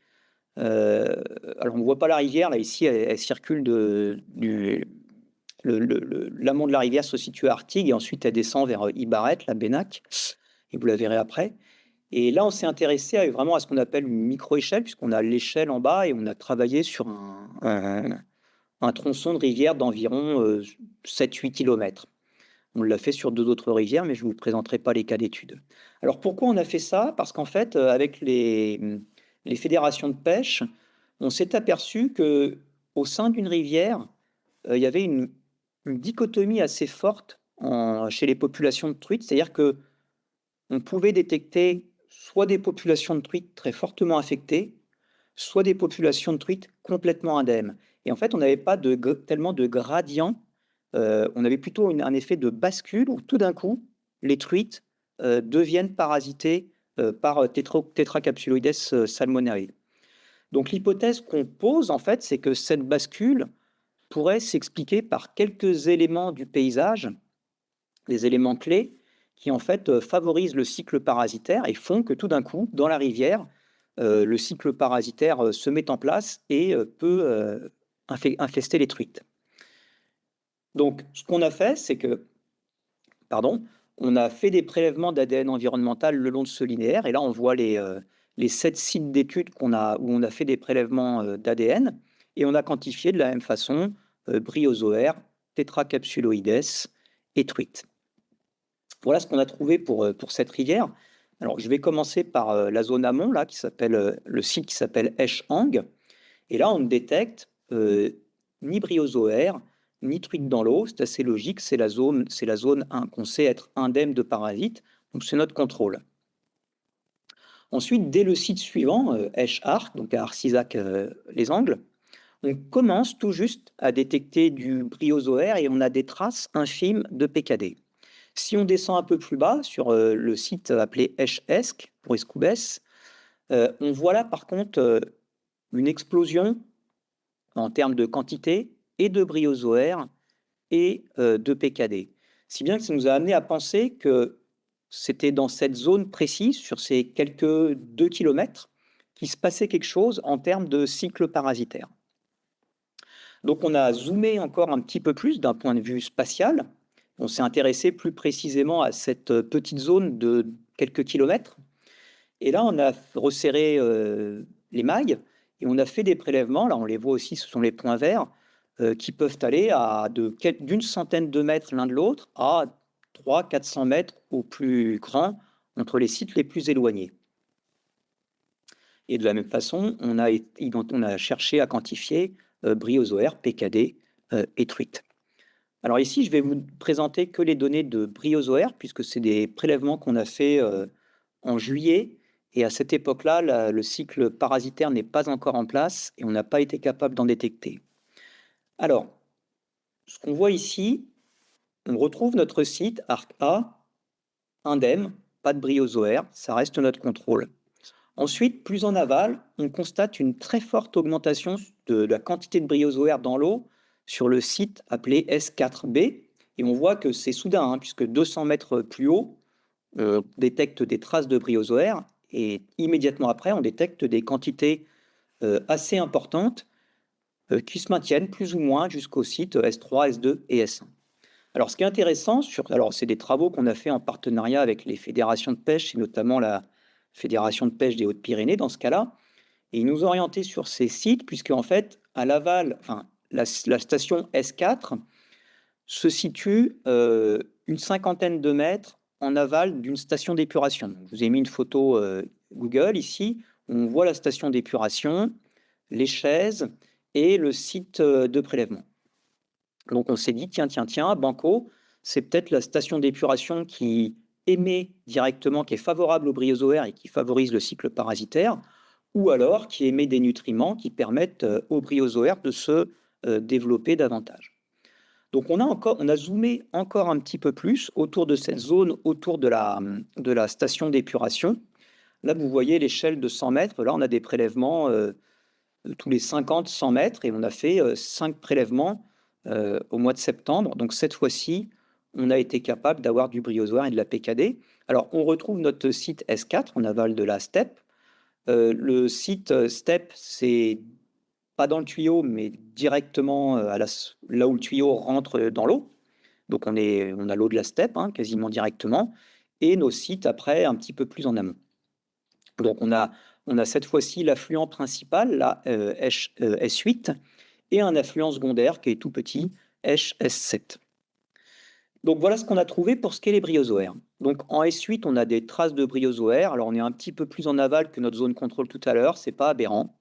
Heu, alors on ne voit pas la rivière là ici, elle circule l'amont de la rivière se situe à Artigues et ensuite elle descend vers, Ibarret, la Bénac, et vous la verrez après. Et là, on s'est intéressé vraiment à ce qu'on appelle une micro-échelle, puisqu'on a l'échelle en bas et on a travaillé sur un tronçon de rivière d'environ, 7-8 kilomètres. On l'a fait sur 2 autres rivières, mais je ne vous présenterai pas les cas d'étude. Alors pourquoi on a fait ça? Parce qu'en fait, avec les fédérations de pêche, on s'est aperçu que au sein d'une rivière, il y avait une dichotomie assez forte chez les populations de truites. C'est-à-dire que on pouvait détecter soit des populations de truites très fortement affectées, soit des populations de truites complètement indemnes. Et en fait, on n'avait pas tellement de gradient, on avait plutôt un effet de bascule où tout d'un coup, les truites, deviennent parasitées, par, Tetracapsuloides, salmonae. Donc l'hypothèse qu'on pose, en fait, c'est que cette bascule pourrait s'expliquer par quelques éléments du paysage, des éléments clés qui, en fait, favorisent le cycle parasitaire et font que tout d'un coup, dans la rivière, le cycle parasitaire, se met en place et peut, infester les truites. Donc ce qu'on a fait, c'est que pardon, on a fait des prélèvements d'ADN environnemental le long de ce linéaire et là, on voit les 7 sites d'études où on a fait des prélèvements, d'ADN et on a quantifié de la même façon, bryozoaires, tétracapsuloides et truites. Voilà ce qu'on a trouvé pour cette rivière. Alors je vais commencer par, la zone amont là qui s'appelle, le site qui s'appelle Esch-Hang et là on ne détecte, ni bryozoaires, ni truites dans l'eau. C'est assez logique, c'est la zone qu'on sait être indemne de parasites, donc c'est notre contrôle. Ensuite, dès le site suivant, Esch-Arc, donc à Arcisac, les Angles, on commence tout juste à détecter du bryozoaire et on a des traces infimes de PKD. Si on descend un peu plus bas sur, le site appelé Esch-Esque pour Escoubès, on voit là par contre, une explosion en termes de quantité et de bryozoaires et de PKD. Si bien que ça nous a amené à penser que c'était dans cette zone précise, sur ces quelques 2 kilomètres, qu'il se passait quelque chose en termes de cycle parasitaire. Donc on a zoomé encore un petit peu plus d'un point de vue spatial. On s'est intéressé plus précisément à cette petite zone de quelques kilomètres et là on a resserré, les mailles et on a fait des prélèvements. Là on les voit aussi, ce sont les points verts, qui peuvent aller d'une centaine de mètres l'un de l'autre à 300-400 mètres au plus grand entre les sites les plus éloignés. Et de la même façon, on a cherché à quantifier, bryozoaires, PKD, et truites. Alors ici, je vais vous présenter que les données de bryozoaires puisque c'est des prélèvements qu'on a fait, en juillet et à cette époque-là, le cycle parasitaire n'est pas encore en place et on n'a pas été capable d'en détecter. Alors, ce qu'on voit ici, on retrouve notre site Arc A, indemne, pas de bryozoaires, ça reste notre contrôle. Ensuite, plus en aval, on constate une très forte augmentation de la quantité de bryozoaires dans l'eau sur le site appelé S4B et on voit que c'est soudain, hein, puisque 200 mètres plus haut, on détecte des traces de bryozoaires et immédiatement après, on détecte des quantités, assez importantes, qui se maintiennent plus ou moins jusqu'au site S3, S2 et S1. Alors, ce qui est intéressant, c'est des travaux qu'on a fait en partenariat avec les fédérations de pêche et notamment la Fédération de pêche des Hautes-Pyrénées dans ce cas-là, et ils nous ont orientés sur ces sites puisque en fait, à l'aval, enfin, la station S4 se situe une cinquantaine de mètres en aval d'une station d'épuration. Je vous ai mis une photo Google ici, où on voit la station d'épuration, les chaises et le site de prélèvement. Donc on s'est dit, tiens, Banco, c'est peut-être la station d'épuration qui émet directement, qui est favorable aux bryozoaires et qui favorise le cycle parasitaire, ou alors qui émet des nutriments qui permettent aux bryozoaires de se développer davantage. Donc on a zoomé encore un petit peu plus autour de cette zone, autour de la station d'épuration. Là, vous voyez l'échelle de 100 mètres. Là, on a des prélèvements tous les 50-100 mètres et on a fait 5 prélèvements au mois de septembre. Donc cette fois-ci, on a été capable d'avoir du bryozoaire et de la PKD. Alors, on retrouve notre site S4 en aval de la steppe. Le site steppe, c'est pas dans le tuyau, mais directement là où le tuyau rentre dans l'eau. Donc on a l'eau de la steppe, hein, quasiment directement, et nos sites après un petit peu plus en amont. Donc on a cette fois-ci l'affluent principal, la S8, et un affluent secondaire qui est tout petit, S7. Donc voilà ce qu'on a trouvé pour ce qui est les bryozoaires. Donc en S8, on a des traces de bryozoaires. Alors on est un petit peu plus en aval que notre zone contrôle tout à l'heure, c'est pas aberrant.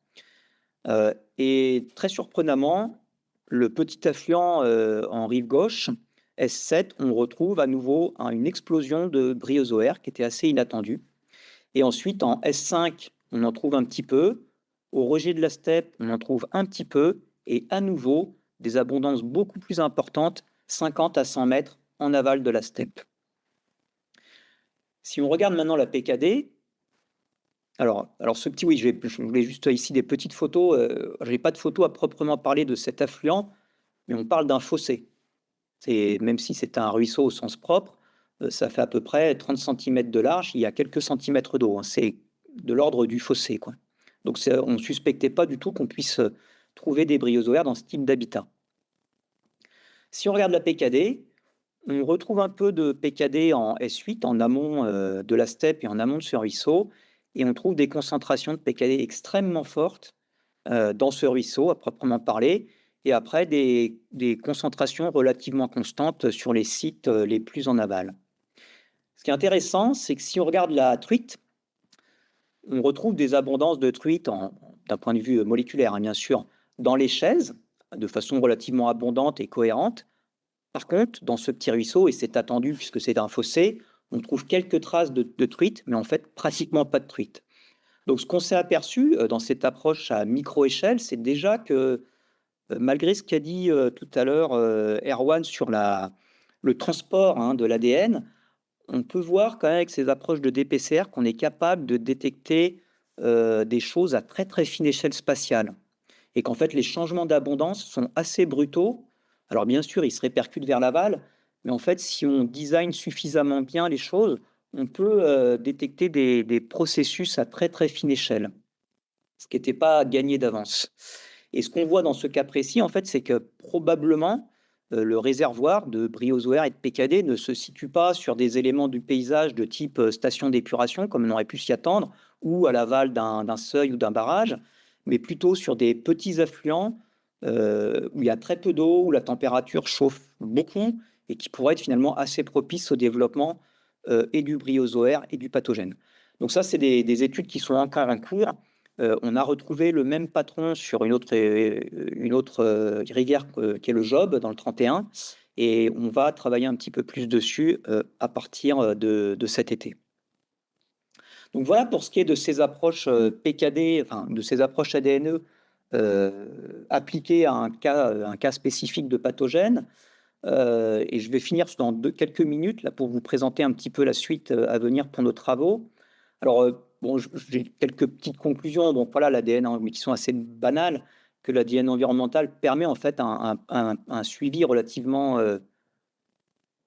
Et très surprenamment, le petit affluent en rive gauche, S7, on retrouve à nouveau une explosion de bryozoaires qui était assez inattendue. Et ensuite, en S5, on en trouve un petit peu. Au rejet de la steppe, on en trouve un petit peu. Et à nouveau, des abondances beaucoup plus importantes, 50 à 100 mètres en aval de la steppe. Si on regarde maintenant la PKD, alors ce petit, oui, je voulais juste ici des petites photos. Je n'ai pas de photos à proprement parler de cet affluent, mais on parle d'un fossé. Même si c'est un ruisseau au sens propre, ça fait à peu près 30 cm de large, il y a quelques centimètres d'eau, hein. C'est de l'ordre du fossé, quoi. Donc on ne suspectait pas du tout qu'on puisse trouver des bryozoaires dans ce type d'habitat. Si on regarde la PKD, on retrouve un peu de PKD en S8, en amont de la steppe et en amont de ce ruisseau, et on trouve des concentrations de PKD extrêmement fortes dans ce ruisseau, à proprement parler, et après des concentrations relativement constantes sur les sites les plus en aval. Ce qui est intéressant, c'est que si on regarde la truite, on retrouve des abondances de truites d'un point de vue moléculaire, hein, bien sûr, dans les chaises, de façon relativement abondante et cohérente. Par contre, dans ce petit ruisseau, et c'est attendu puisque c'est un fossé, on trouve quelques traces de truites, mais en fait pratiquement pas de truites. Donc ce qu'on s'est aperçu dans cette approche à micro-échelle, c'est déjà que malgré ce qu'a dit tout à l'heure Erwan sur le transport, hein, de l'ADN, on peut voir quand même avec ces approches de DPCR qu'on est capable de détecter des choses à très très fine échelle spatiale et qu'en fait les changements d'abondance sont assez brutaux. Alors bien sûr, ils se répercutent vers l'aval, mais en fait, si on design suffisamment bien les choses, on peut détecter des processus à très très fine échelle, ce qui n'était pas gagné d'avance. Et ce qu'on voit dans ce cas précis, en fait, c'est que probablement le réservoir de bryozoaires et de PKD ne se situe pas sur des éléments du paysage de type station d'épuration, comme on aurait pu s'y attendre, ou à l'aval d'un seuil ou d'un barrage, mais plutôt sur des petits affluents où il y a très peu d'eau, où la température chauffe beaucoup et qui pourraient être finalement assez propices au développement et du bryozoaire et du pathogène. Donc ça, c'est des études qui sont encore en cours. On a retrouvé le même patron sur une autre rivière qui est le Job dans le 31 et on va travailler un petit peu plus dessus à partir de cet été. Donc voilà pour ce qui est de ces approches PKD, enfin de ces approches ADNE appliquées à un cas spécifique de pathogène. Et je vais finir dans quelques minutes là, pour vous présenter un petit peu la suite à venir pour nos travaux. Alors, bon, j'ai quelques petites conclusions. Donc voilà, l'ADN, hein, mais qui sont assez banales, que l'ADN environnemental permet en fait un suivi relativement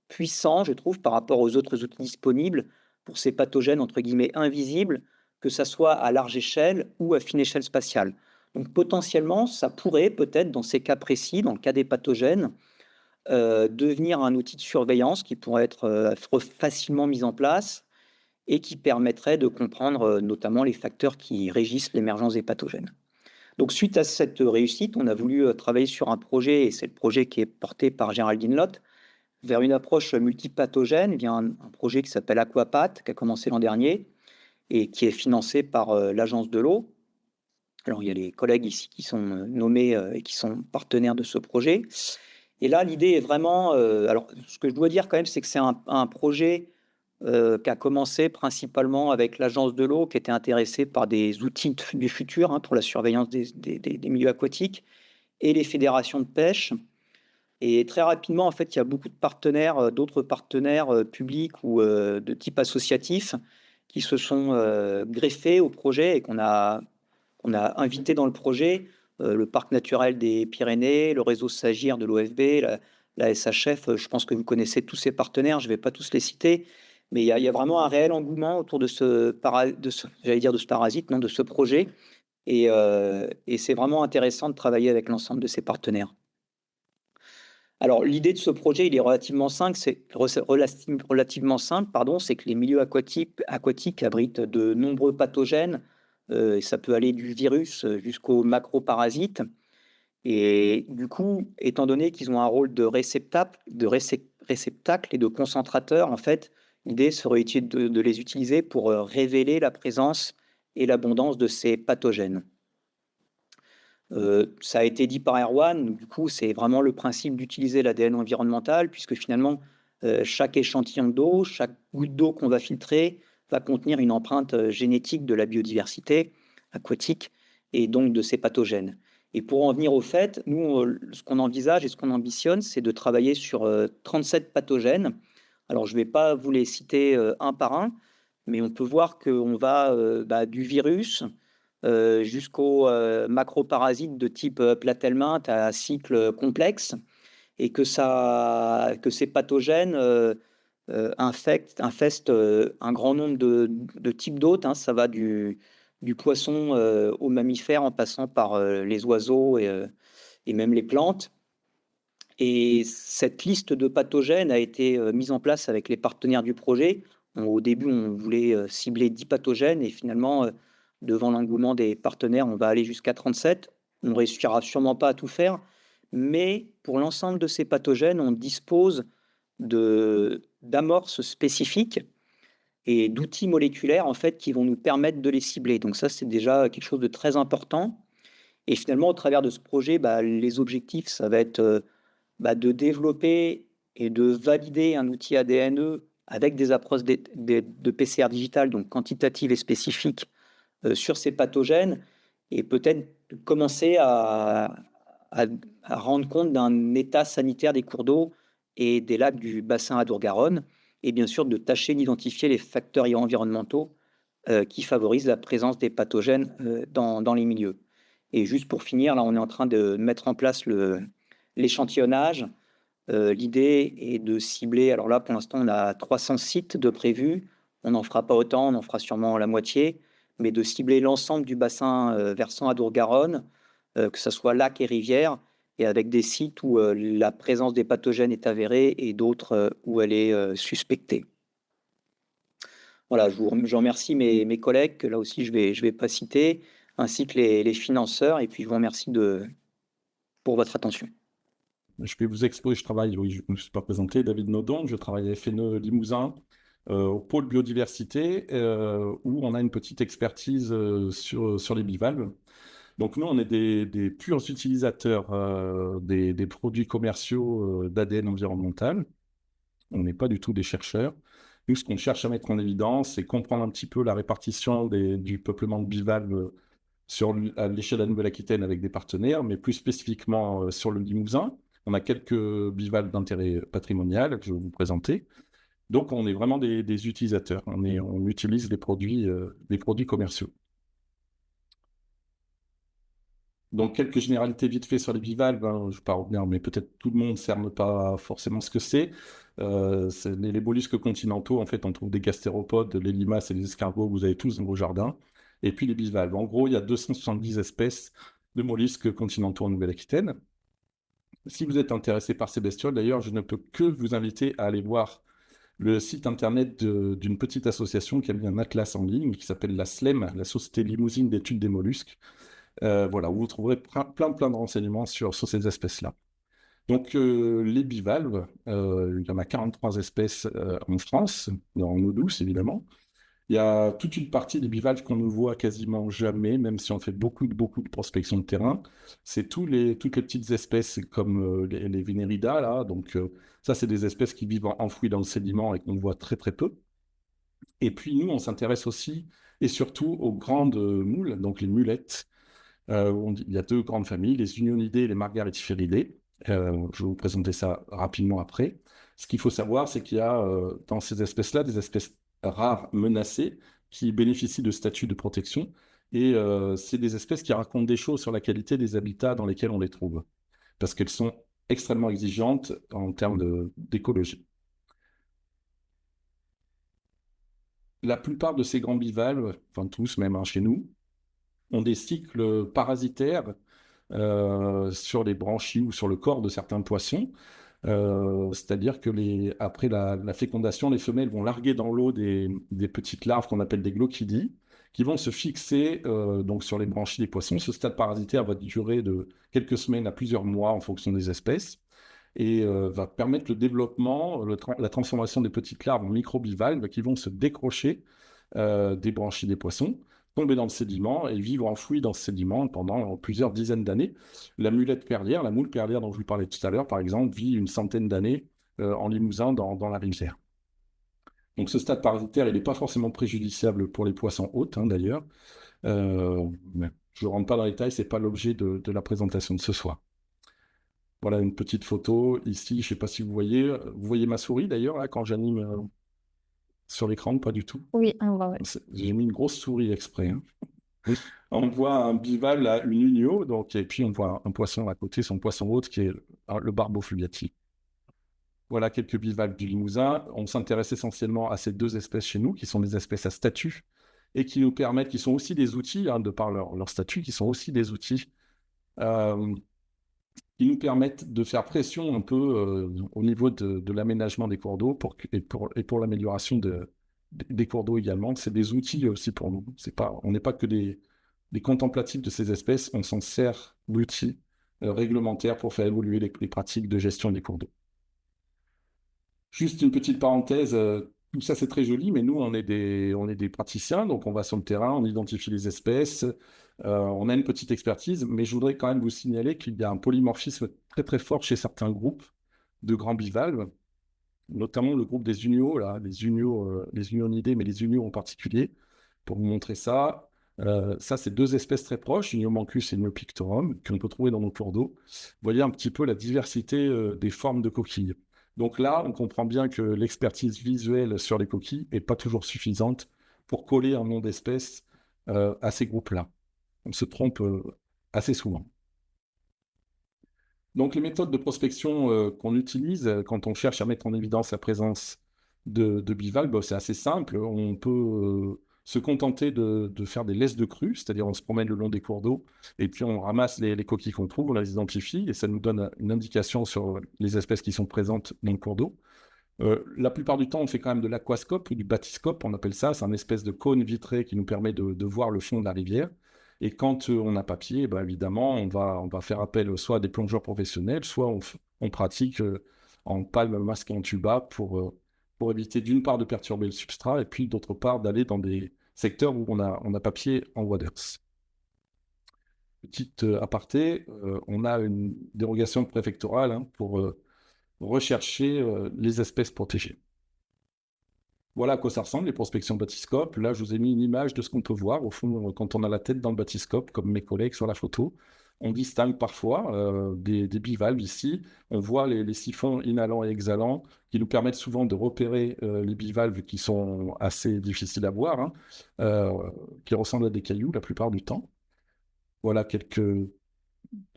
puissant, je trouve, par rapport aux autres outils disponibles pour ces pathogènes entre guillemets invisibles, que ça soit à large échelle ou à fine échelle spatiale. Donc potentiellement, ça pourrait peut-être, dans ces cas précis, dans le cas des pathogènes, devenir un outil de surveillance qui pourrait être facilement mis en place et qui permettrait de comprendre notamment les facteurs qui régissent l'émergence des pathogènes. Donc suite à cette réussite, on a voulu travailler sur un projet, et c'est le projet qui est porté par Géraldine Lotte, vers une approche multipathogène via un projet qui s'appelle Aquapat, qui a commencé l'an dernier et qui est financé par l'Agence de l'eau. Alors, il y a les collègues ici qui sont nommés et qui sont partenaires de ce projet. Et là, l'idée est vraiment. Alors, ce que je dois dire quand même, c'est que c'est un projet qui a commencé principalement avec l'Agence de l'eau, qui était intéressée par des outils du futur pour la surveillance des milieux aquatiques et les fédérations de pêche. Et très rapidement, en fait, il y a beaucoup de partenaires, d'autres partenaires publics ou de type associatif qui se sont greffés au projet et qu'on a invité dans le projet. Le parc naturel des Pyrénées, le réseau Sagir de l'OFB, la SHF. Je pense que vous connaissez tous ces partenaires, je ne vais pas tous les citer, mais il y a vraiment un réel engouement autour de j'allais dire de ce parasite, non, de ce projet. Et c'est vraiment intéressant de travailler avec l'ensemble de ces partenaires. Alors, l'idée de ce projet, il est relativement simple. Relativement simple, pardon. C'est que les milieux aquatiques abritent de nombreux pathogènes. Et ça peut aller du virus jusqu'aux macroparasites. Et du coup, étant donné qu'ils ont un rôle de réceptacle et de concentrateur, en fait, l'idée serait de les utiliser pour révéler la présence et l'abondance de ces pathogènes. Ça a été dit par Erwan, du coup, c'est vraiment le principe d'utiliser l'ADN environnemental, puisque finalement, chaque échantillon d'eau, chaque goutte d'eau qu'on va filtrer, va contenir une empreinte génétique de la biodiversité aquatique et donc de ces pathogènes. Et pour en venir au fait, nous, ce qu'on envisage et ce qu'on ambitionne, c'est de travailler sur 37 pathogènes. Alors, je ne vais pas vous les citer un par un, mais on peut voir qu'on va du virus jusqu'aux macroparasites de type platelminthe à cycle complexe, et que ces pathogènes infestent un grand nombre de types d'hôtes. Ça va du poisson aux mammifères, en passant par les oiseaux et même les plantes. Et cette liste de pathogènes a été mise en place avec les partenaires du projet. Au début, on voulait cibler 10 pathogènes et finalement, devant l'engouement des partenaires, on va aller jusqu'à 37. On ne réussira sûrement pas à tout faire, mais pour l'ensemble de ces pathogènes, on dispose d'amorces spécifiques et d'outils moléculaires en fait qui vont nous permettre de les cibler. Donc ça, c'est déjà quelque chose de très important. Et finalement, au travers de ce projet, les objectifs, ça va être de développer et de valider un outil ADNE avec des approches de PCR digital, donc quantitatives et spécifiques, sur ces pathogènes, et peut-être commencer à rendre compte d'un état sanitaire des cours d'eau et des lacs du bassin Adour-Garonne, et bien sûr de tâcher d'identifier les facteurs environnementaux qui favorisent la présence des pathogènes dans les milieux. Et juste pour finir, là, on est en train de mettre en place l'échantillonnage. L'idée est de cibler, alors là, pour l'instant, on a 300 sites de prévus. On n'en fera pas autant, on en fera sûrement la moitié, mais de cibler l'ensemble du bassin versant Adour-Garonne, que ce soit lac et rivière, et avec des sites où la présence des pathogènes est avérée et d'autres où elle est suspectée. Voilà, je remercie mes collègues, que là aussi je vais pas citer, ainsi que les financeurs, et puis je vous remercie pour votre attention. Je vais vous exposer, oui, je ne me suis pas présenté, David Nodon, je travaille à FNE Limousin, au pôle biodiversité, où on a une petite expertise sur les bivalves. Donc nous, on est des purs utilisateurs des produits commerciaux d'ADN environnemental. On n'est pas du tout des chercheurs. Nous, ce qu'on cherche à mettre en évidence, c'est comprendre un petit peu la répartition du peuplement de bivalves à l'échelle de la Nouvelle-Aquitaine avec des partenaires, mais plus spécifiquement sur le Limousin. On a quelques bivalves d'intérêt patrimonial que je vais vous présenter. Donc, on est vraiment des utilisateurs. On utilise les produits commerciaux. Donc, quelques généralités vite fait sur les bivalves. Je ne vais pas revenir, mais peut-être tout le monde ne cerne pas forcément ce que c'est. Les mollusques continentaux, en fait, on trouve des gastéropodes, les limaces et les escargots, vous avez tous dans vos jardins. Et puis les bivalves. En gros, il y a 270 espèces de mollusques continentaux en Nouvelle-Aquitaine. Si vous êtes intéressé par ces bestioles, d'ailleurs, je ne peux que vous inviter à aller voir le site internet d'une petite association qui a mis un atlas en ligne qui s'appelle la SLEM, la Société Limousine d'études des mollusques. Voilà, où vous trouverez plein de renseignements sur ces espèces-là. Donc, les bivalves, il y en a 43 espèces en France, en eau douce évidemment. Il y a toute une partie des bivalves qu'on ne voit quasiment jamais, même si on fait beaucoup de prospection de terrain. C'est toutes les petites espèces comme les Veneridae, là. Donc, ça, c'est des espèces qui vivent enfouies dans le sédiment et qu'on voit très, très peu. Et puis, nous, on s'intéresse aussi et surtout aux grandes moules, donc les mulettes. Il y a deux grandes familles, les Unionidés et les Margaritiferidae. Je vais vous présenter ça rapidement après. Ce qu'il faut savoir, c'est qu'il y a dans ces espèces-là des espèces rares menacées qui bénéficient de statuts de protection. Et c'est des espèces qui racontent des choses sur la qualité des habitats dans lesquels on les trouve, parce qu'elles sont extrêmement exigeantes en termes d'écologie. La plupart de ces grands bivalves, enfin tous même chez nous, ont des cycles parasitaires sur les branchies ou sur le corps de certains poissons. C'est-à-dire que après la fécondation, les femelles vont larguer dans l'eau des petites larves qu'on appelle des glochidies, qui vont se fixer donc sur les branchies des poissons. Ce stade parasitaire va durer de quelques semaines à plusieurs mois en fonction des espèces et va permettre le développement, la transformation des petites larves en microbivalves qui vont se décrocher des branchies des poissons, tomber dans le sédiment et vivre enfouis dans ce sédiment pendant plusieurs dizaines d'années. La mulette perlière, la moule perlière dont je vous parlais tout à l'heure, par exemple, vit une centaine d'années en Limousin dans la rivière. Donc ce stade parasitaire, il n'est pas forcément préjudiciable pour les poissons hôtes, hein, d'ailleurs. Je ne rentre pas dans les détails, ce n'est pas l'objet de la présentation de ce soir. Voilà une petite photo ici, je ne sais pas si vous voyez ma souris d'ailleurs, là, quand j'anime sur l'écran, pas du tout. Oui, on voit, ouais. J'ai mis une grosse souris exprès, hein. On voit un bivalve, là, une unio, donc, et puis on voit un poisson à côté, son poisson hôte, qui est le barbeau fluviatile. Voilà quelques bivalves du Limousin. On s'intéresse essentiellement à ces deux espèces chez nous, qui sont des espèces à statut, et qui nous permettent, qui sont aussi des outils, hein, de par leur statut, qui sont aussi des outils qui nous permettent de faire pression un peu au niveau de l'aménagement des cours d'eau et pour l'amélioration des cours d'eau également. C'est des outils aussi pour nous. On n'est pas que des contemplatifs de ces espèces, on s'en sert d'outils réglementaires pour faire évoluer les pratiques de gestion des cours d'eau. Juste une petite parenthèse, tout ça c'est très joli, mais nous on est des praticiens, donc on va sur le terrain, on identifie les espèces, on a une petite expertise, mais je voudrais quand même vous signaler qu'il y a un polymorphisme très très fort chez certains groupes de grands bivalves, notamment le groupe des unios, là, les unionidés, mais les unios en particulier. Pour vous montrer ça, ça c'est deux espèces très proches, Uniomancus et Uniopictorum, qu'on peut trouver dans nos cours d'eau. Vous voyez un petit peu la diversité des formes de coquilles. Donc là, on comprend bien que l'expertise visuelle sur les coquilles n'est pas toujours suffisante pour coller un nom d'espèce à ces groupes-là. On se trompe assez souvent. Donc les méthodes de prospection qu'on utilise quand on cherche à mettre en évidence la présence de bivalves, c'est assez simple. On peut se contenter de faire des laisses de crue, c'est-à-dire on se promène le long des cours d'eau et puis on ramasse les coquilles qu'on trouve, on les identifie et ça nous donne une indication sur les espèces qui sont présentes dans le cours d'eau. La plupart du temps, on fait quand même de l'aquascope ou du bathyscope, on appelle ça. C'est un espèce de cône vitré qui nous permet de voir le fond de la rivière. Et quand on a papier, bah, évidemment, on va faire appel soit à des plongeurs professionnels, soit on pratique en palme, masque et en tuba pour éviter d'une part de perturber le substrat et puis d'autre part d'aller dans des secteurs où on a papier en waders. Petite aparté, on a une dérogation préfectorale hein, pour rechercher les espèces protégées. Voilà à quoi ça ressemble, les prospections bathyscope. Là, je vous ai mis une image de ce qu'on peut voir. Au fond, quand on a la tête dans le bathyscope, comme mes collègues sur la photo, on distingue parfois des bivalves ici. On voit les siphons inhalants et exhalants qui nous permettent souvent de repérer les bivalves qui sont assez difficiles à voir, hein, qui ressemblent à des cailloux la plupart du temps. Voilà quelques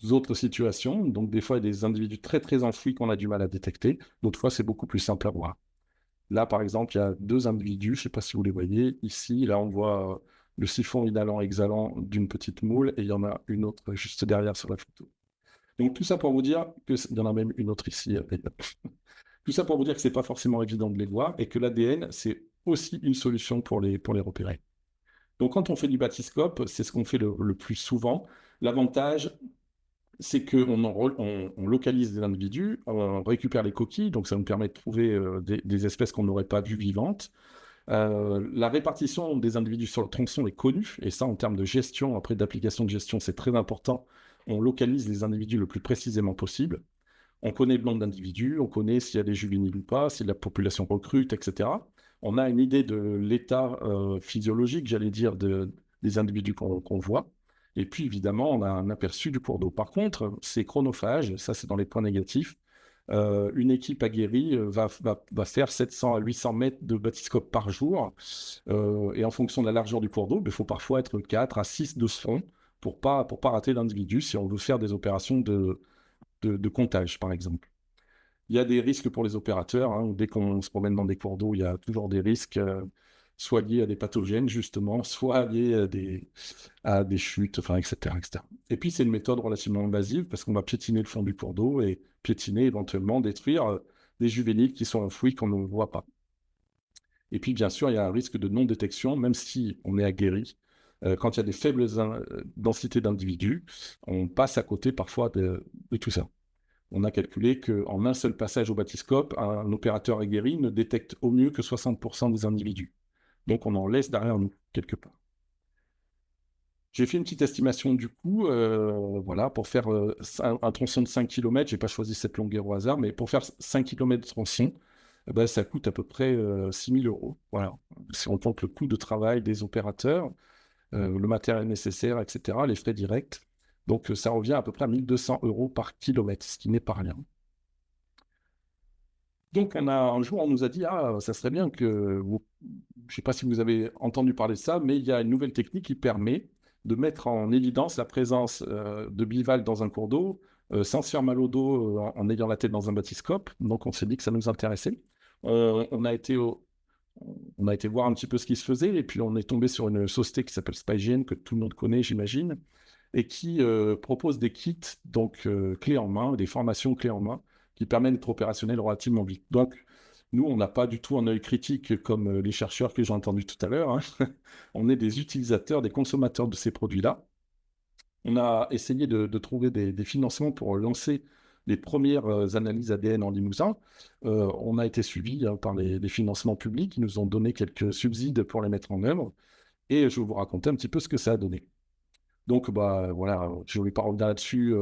autres situations. Donc, des fois, il y a des individus très, très enfouis qu'on a du mal à détecter. D'autres fois, c'est beaucoup plus simple à voir. Là, par exemple, il y a deux individus, je ne sais pas si vous les voyez. Ici, là, on voit le siphon inhalant-exhalant d'une petite moule et il y en a une autre juste derrière sur la photo. Donc, tout ça pour vous dire qu'il y en a même une autre ici. Tout ça pour vous dire que ce n'est pas forcément évident de les voir et que l'ADN, c'est aussi une solution pour les repérer. Donc, quand on fait du bathyscope, c'est ce qu'on fait le plus souvent. L'avantage, c'est qu'on localise des individus, on récupère les coquilles, donc ça nous permet de trouver des espèces qu'on n'aurait pas vues vivantes. La répartition des individus sur le tronçon est connue, et ça, en termes de gestion, après d'application de gestion, c'est très important. On localise les individus le plus précisément possible. On connaît le nombre d'individus, on connaît s'il y a des juvéniles ou pas, si la population recrute, etc. On a une idée de l'état physiologique, j'allais dire, des individus qu'on voit. Et puis, évidemment, on a un aperçu du cours d'eau. Par contre, c'est chronophage, ça, c'est dans les points négatifs. Une équipe aguerrie va faire 700 à 800 mètres de bathyscope par jour. Et en fonction de la largeur du cours d'eau, il faut parfois être 4 à 6 de front pour pas rater l'individu si on veut faire des opérations de comptage, par exemple. Il y a des risques pour les opérateurs. Hein. Dès qu'on se promène dans des cours d'eau, il y a toujours des risques, soit liés à des pathogènes, justement, soit liés à des chutes, enfin, etc., etc. Et puis, c'est une méthode relativement invasive parce qu'on va piétiner le fond du cours d'eau et piétiner, éventuellement, détruire des juvéniles qui sont enfouis qu'on ne voit pas. Et puis, bien sûr, il y a un risque de non-détection, même si on est aguerri. Quand il y a des faibles densités d'individus, on passe à côté parfois de tout ça. On a calculé qu'en un seul passage au bathyscope, un opérateur aguerri ne détecte au mieux que 60% des individus. Donc on en laisse derrière nous, quelque part. J'ai fait une petite estimation du coût, voilà, pour faire un tronçon de 5 km, je n'ai pas choisi cette longueur au hasard, mais pour faire 5 km de tronçon, ben, ça coûte à peu près 6 000 euros. Voilà. Si on compte le coût de travail des opérateurs, le matériel nécessaire, etc., les frais directs. Donc, ça revient à peu près à 1 200 euros par kilomètre, ce qui n'est pas rien. Donc, un jour, on nous a dit, ah, ça serait bien que je ne sais pas si vous avez entendu parler de ça, mais il y a une nouvelle technique qui permet de mettre en évidence la présence de bivalves dans un cours d'eau sans se faire mal au dos en ayant la tête dans un bathyscope. Donc, on s'est dit que ça nous intéressait. On a été voir un petit peu ce qui se faisait et puis on est tombé sur une société qui s'appelle SpyGen, que tout le monde connaît, j'imagine, et qui propose des kits, donc clés en main, des formations clés en main, qui permettent d'être opérationnels relativement vite. Donc, nous, on n'a pas du tout un œil critique comme les chercheurs que j'ai entendus tout à l'heure. Hein. On est des utilisateurs, des consommateurs de ces produits-là. On a essayé de trouver des financements pour lancer les premières analyses ADN en Limousin. On a été suivis par les financements publics qui nous ont donné quelques subsides pour les mettre en œuvre. Et je vais vous raconter un petit peu ce que ça a donné. Donc, bah, voilà, je ne vais pas revenir là-dessus.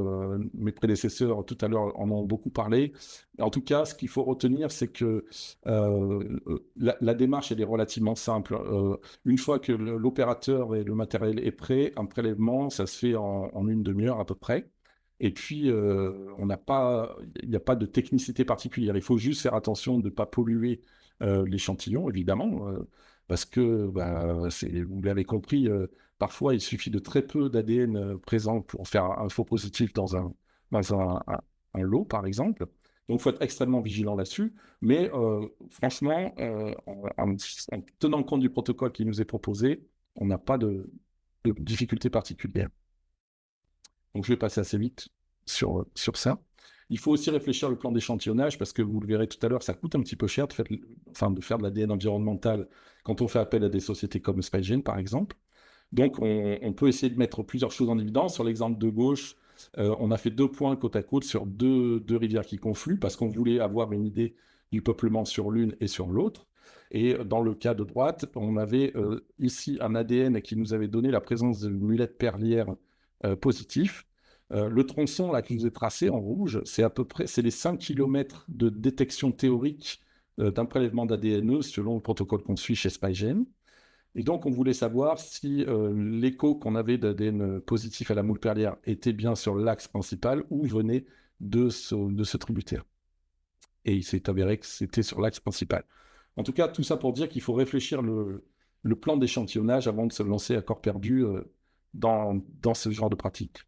Mes prédécesseurs, tout à l'heure, en ont beaucoup parlé. En tout cas, ce qu'il faut retenir, c'est que la démarche, elle est relativement simple. Une fois que l'opérateur et le matériel est prêt, un prélèvement, ça se fait en une demi-heure à peu près. Et puis, il n'y a pas de technicité particulière. Il faut juste faire attention de ne pas polluer l'échantillon, évidemment, parce que, bah, vous l'avez compris, parfois, il suffit de très peu d'ADN présent pour faire un faux positif dans un lot, par exemple. Donc, il faut être extrêmement vigilant là-dessus. Mais franchement, en tenant compte du protocole qui nous est proposé, on n'a pas de difficulté particulière. Donc, je vais passer assez vite sur ça. Il faut aussi réfléchir au plan d'échantillonnage parce que vous le verrez tout à l'heure, ça coûte un petit peu cher de faire de l'ADN environnemental quand on fait appel à des sociétés comme SpyGen, par exemple. Donc, on peut essayer de mettre plusieurs choses en évidence. Sur l'exemple de gauche, on a fait 2 points côte à côte sur deux rivières qui confluent parce qu'on voulait avoir une idée du peuplement sur l'une et sur l'autre. Et dans le cas de droite, on avait ici un ADN qui nous avait donné la présence de mulettes perlières positifs. Le tronçon là, qui nous est tracé en rouge, c'est à peu près les 5 km de détection théorique d'un prélèvement d'ADN selon le protocole qu'on suit chez SpyGen. Et donc, on voulait savoir si l'écho qu'on avait d'ADN positif à la moule perlière était bien sur l'axe principal ou venait de ce tributaire. Et il s'est avéré que c'était sur l'axe principal. En tout cas, tout ça pour dire qu'il faut réfléchir le plan d'échantillonnage avant de se lancer à corps perdu dans ce genre de pratique.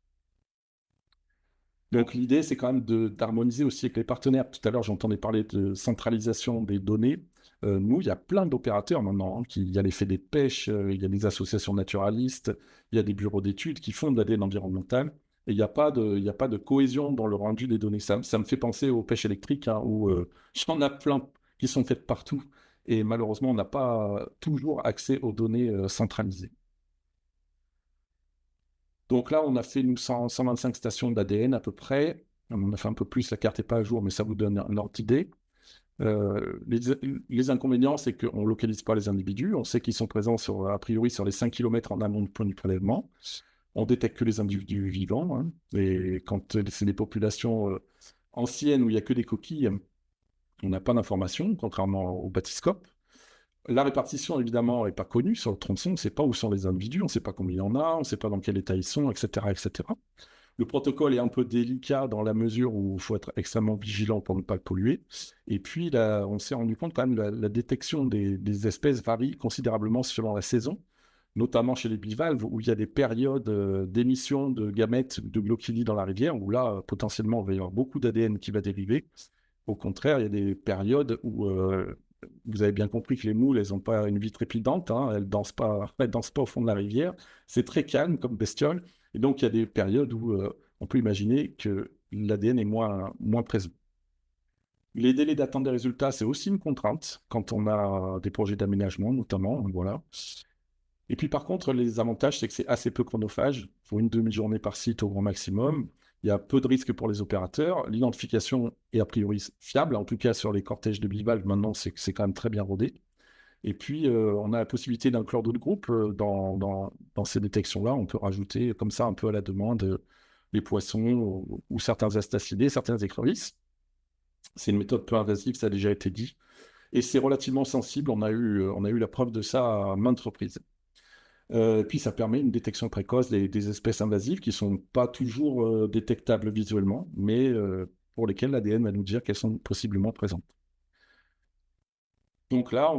Donc l'idée, c'est quand même d'harmoniser aussi avec les partenaires. Tout à l'heure, j'entendais parler de centralisation des données. Nous, il y a plein d'opérateurs maintenant. Il y a les Feds des pêches, il y a des associations naturalistes, il y a des bureaux d'études qui font de l'ADN environnemental. Et il n'y a pas de cohésion dans le rendu des données. Ça me fait penser aux pêches électriques, hein, où il y en a plein qui sont faites partout. Et malheureusement, on n'a pas toujours accès aux données centralisées. Donc là, on a fait, nous, 125 stations d'ADN à peu près. On a fait un peu plus, la carte n'est pas à jour, mais ça vous donne un ordre d'idée. Les inconvénients, c'est qu'on ne localise pas les individus. On sait qu'ils sont présents, a priori, sur les 5 km en amont du point du prélèvement. On détecte que les individus vivants. Hein. Et quand c'est des populations anciennes où il n'y a que des coquilles, on n'a pas d'informations, contrairement au bathyscope. La répartition, évidemment, n'est pas connue sur le tronçon. On ne sait pas où sont les individus, on ne sait pas combien il y en a, on ne sait pas dans quel état ils sont, etc., etc. Le protocole est un peu délicat dans la mesure où il faut être extrêmement vigilant pour ne pas le polluer. Et puis, là, on s'est rendu compte quand même que la détection des espèces varie considérablement selon la saison, notamment chez les bivalves, où il y a des périodes d'émission de gamètes de glochidie dans la rivière, où là, potentiellement, il va y avoir beaucoup d'ADN qui va dériver. Au contraire, il y a des périodes où vous avez bien compris que les moules, elles n'ont pas une vie trépidante, hein, elles dansent pas au fond de la rivière. C'est très calme comme bestiole. Et donc, il y a des périodes où on peut imaginer que l'ADN est moins présent. Les délais d'attente des résultats, c'est aussi une contrainte quand on a des projets d'aménagement, notamment. Voilà. Et puis, par contre, les avantages, c'est que c'est assez peu chronophage. Il faut une demi-journée par site au grand maximum. Il y a peu de risques pour les opérateurs. L'identification est a priori fiable. En tout cas, sur les cortèges de bivalves, maintenant, c'est quand même très bien rodé. Et puis, on a la possibilité d'inclure d'autres groupes dans ces détections-là. On peut rajouter, comme ça, un peu à la demande, les poissons ou certains astacidés, certaines écrevisses. C'est une méthode peu invasive, ça a déjà été dit. Et c'est relativement sensible. On a eu la preuve de ça à maintes reprises. Puis ça permet une détection précoce des espèces invasives qui ne sont pas toujours détectables visuellement, mais pour lesquelles l'ADN va nous dire qu'elles sont possiblement présentes. Donc là,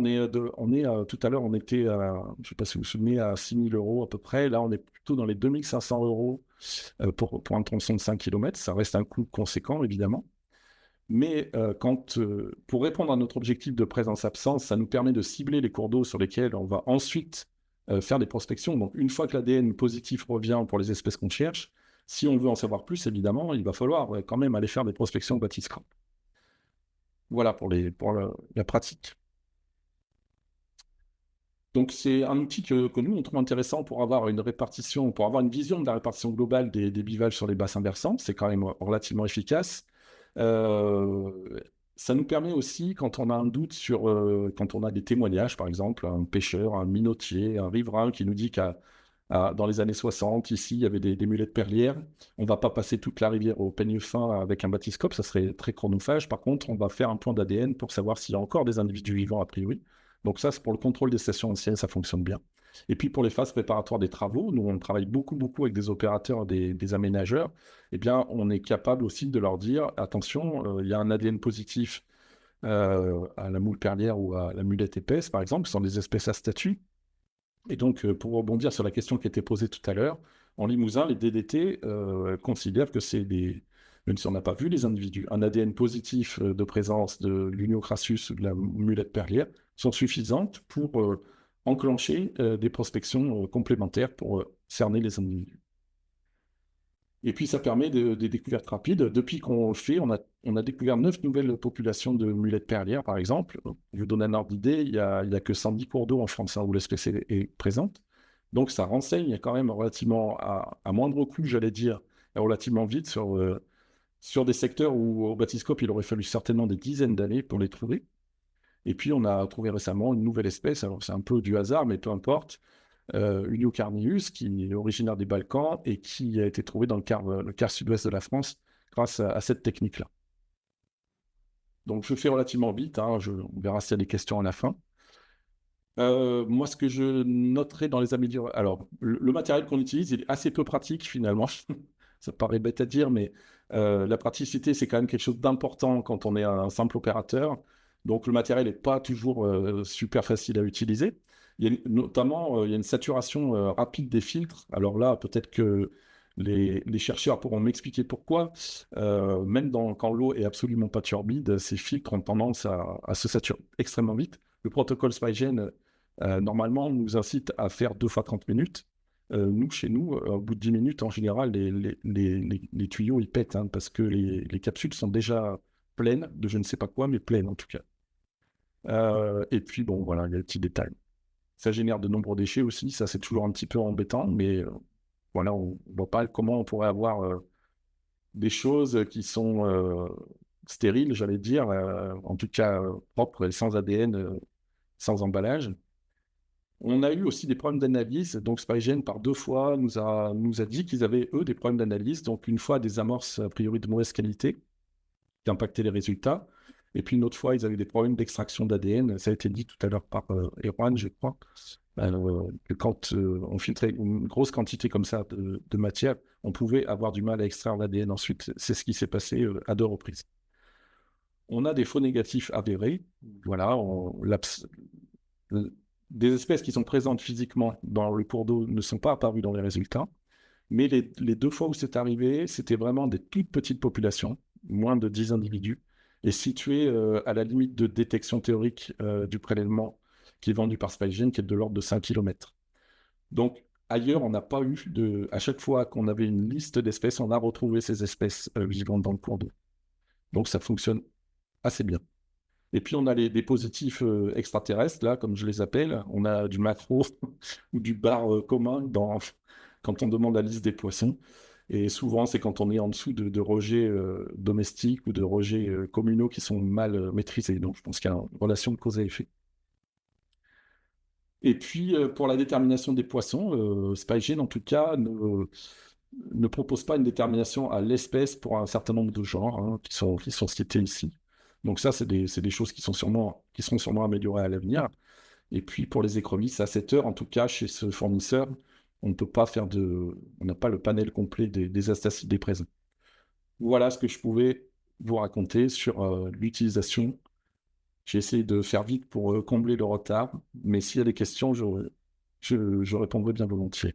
tout à l'heure, on était je ne sais pas si vous vous souvenez, à 6 000 € à peu près. Là, on est plutôt dans les 2 500 € pour un tronçon de 5 km. Ça reste un coût conséquent, évidemment. Mais pour répondre à notre objectif de présence-absence, ça nous permet de cibler les cours d'eau sur lesquels on va ensuite faire des prospections. Donc, une fois que l'ADN positif revient pour les espèces qu'on cherche, si on veut en savoir plus, évidemment, il va falloir quand même aller faire des prospections au bathyscope. Voilà pour la pratique. Donc, c'est un outil que nous, on trouve intéressant pour avoir une vision de la répartition globale des bivalves sur les bassins versants. C'est quand même relativement efficace. Ça nous permet aussi, quand on a un doute quand on a des témoignages, par exemple, un pêcheur, un minotier, un riverain qui nous dit dans les années 60, ici, il y avait des mulettes perlières. On ne va pas passer toute la rivière au peigne fin avec un bathyscope, ça serait très chronophage. Par contre, on va faire un point d'ADN pour savoir s'il y a encore des individus vivants a priori. Donc ça, c'est pour le contrôle des stations anciennes, ça fonctionne bien. Et puis pour les phases préparatoires des travaux, nous on travaille beaucoup avec des opérateurs, des aménageurs. Eh bien, on est capable aussi de leur dire, attention, il y a un ADN positif à la moule perlière ou à la mulette épaisse, par exemple, ce sont des espèces à statut. Et donc, pour rebondir sur la question qui était posée tout à l'heure, en Limousin, les DDT considèrent que c'est même si on n'a pas vu les individus, un ADN positif de présence de l'Uniocrassus ou de la mulette perlière sont suffisantes pour enclencher des prospections complémentaires pour cerner les individus. Et puis, ça permet des découvertes rapides. Depuis qu'on le fait, on a découvert 9 nouvelles populations de mulettes perlières, par exemple. Je vous donne un ordre d'idée, il n'y a que 110 cours d'eau en France où l'espèce est présente. Donc, ça renseigne quand même relativement à moindre coût, j'allais dire, et relativement vite sur des secteurs où, au bathyscope, il aurait fallu certainement des dizaines d'années pour les trouver. Et puis, on a trouvé récemment une nouvelle espèce. Alors, c'est un peu du hasard, mais peu importe. Uniocarnius, qui est originaire des Balkans et qui a été trouvé dans le quart sud-ouest de la France grâce à cette technique-là. Donc, je fais relativement vite. Hein, on verra s'il y a des questions à la fin. Moi, ce que je noterais dans les améliorations... Alors, le matériel qu'on utilise, il est assez peu pratique, finalement. Ça paraît bête à dire, mais la praticité, c'est quand même quelque chose d'important quand on est un simple opérateur. Donc, le matériel n'est pas toujours super facile à utiliser. Notamment, il y a une saturation rapide des filtres. Alors là, peut-être que les chercheurs pourront m'expliquer pourquoi. Même quand l'eau est absolument pas turbide, ces filtres ont tendance à se saturer extrêmement vite. Le protocole SpyGen, normalement, nous incite à faire 2 fois 30 minutes. Chez nous, au bout de 10 minutes, en général, les tuyaux, ils pètent, hein, parce que les capsules sont déjà pleines de je ne sais pas quoi, mais pleines en tout cas. Et puis, bon, voilà, il y a des petits détails. Ça génère de nombreux déchets aussi, ça c'est toujours un petit peu embêtant, mais Voilà, on ne voit pas comment on pourrait avoir des choses qui sont stériles, j'allais dire, en tout cas propres et sans ADN, sans emballage. On a eu aussi des problèmes d'analyse. Donc, SpyGen, par 2 fois, nous a dit qu'ils avaient, eux, des problèmes d'analyse. Donc, une fois, des amorces, a priori, de mauvaise qualité qui impactaient les résultats. Et puis, une autre fois, ils avaient des problèmes d'extraction d'ADN. Ça a été dit tout à l'heure par Erwan, je crois, que quand on filtrait une grosse quantité comme ça de matière, on pouvait avoir du mal à extraire l'ADN ensuite. C'est ce qui s'est passé à 2 reprises. On a des faux négatifs avérés. Voilà, des espèces qui sont présentes physiquement dans le cours d'eau ne sont pas apparues dans les résultats. Mais les 2 fois où c'est arrivé, c'était vraiment des toutes petites populations, moins de 10 individus, et situées à la limite de détection théorique du prélèvement qui est vendu par SpyGen, qui est de l'ordre de 5 km. Donc, ailleurs, on n'a pas eu de... À chaque fois qu'on avait une liste d'espèces, on a retrouvé ces espèces vivantes dans le cours d'eau. Donc, ça fonctionne assez bien. Et puis, on a des positifs extraterrestres, là, comme je les appelle. On a du macro ou du bar commun quand on demande la liste des poissons. Et souvent, c'est quand on est en dessous de rejets domestiques ou de rejets communaux qui sont mal maîtrisés. Donc, je pense qu'il y a une relation de cause à effet. Et puis, pour la détermination des poissons, SpyGen, en tout cas, ne propose pas une détermination à l'espèce pour un certain nombre de genres hein, qui sont cités ici. Donc ça, c'est des choses qui seront sûrement améliorées à l'avenir. Et puis, pour les écrevisses, à cette heure, en tout cas, chez ce fournisseur, on ne peut pas on n'a pas le panel complet des astacidés présents. Voilà ce que je pouvais vous raconter sur l'utilisation. J'ai essayé de faire vite pour combler le retard, mais s'il y a des questions, je répondrai bien volontiers.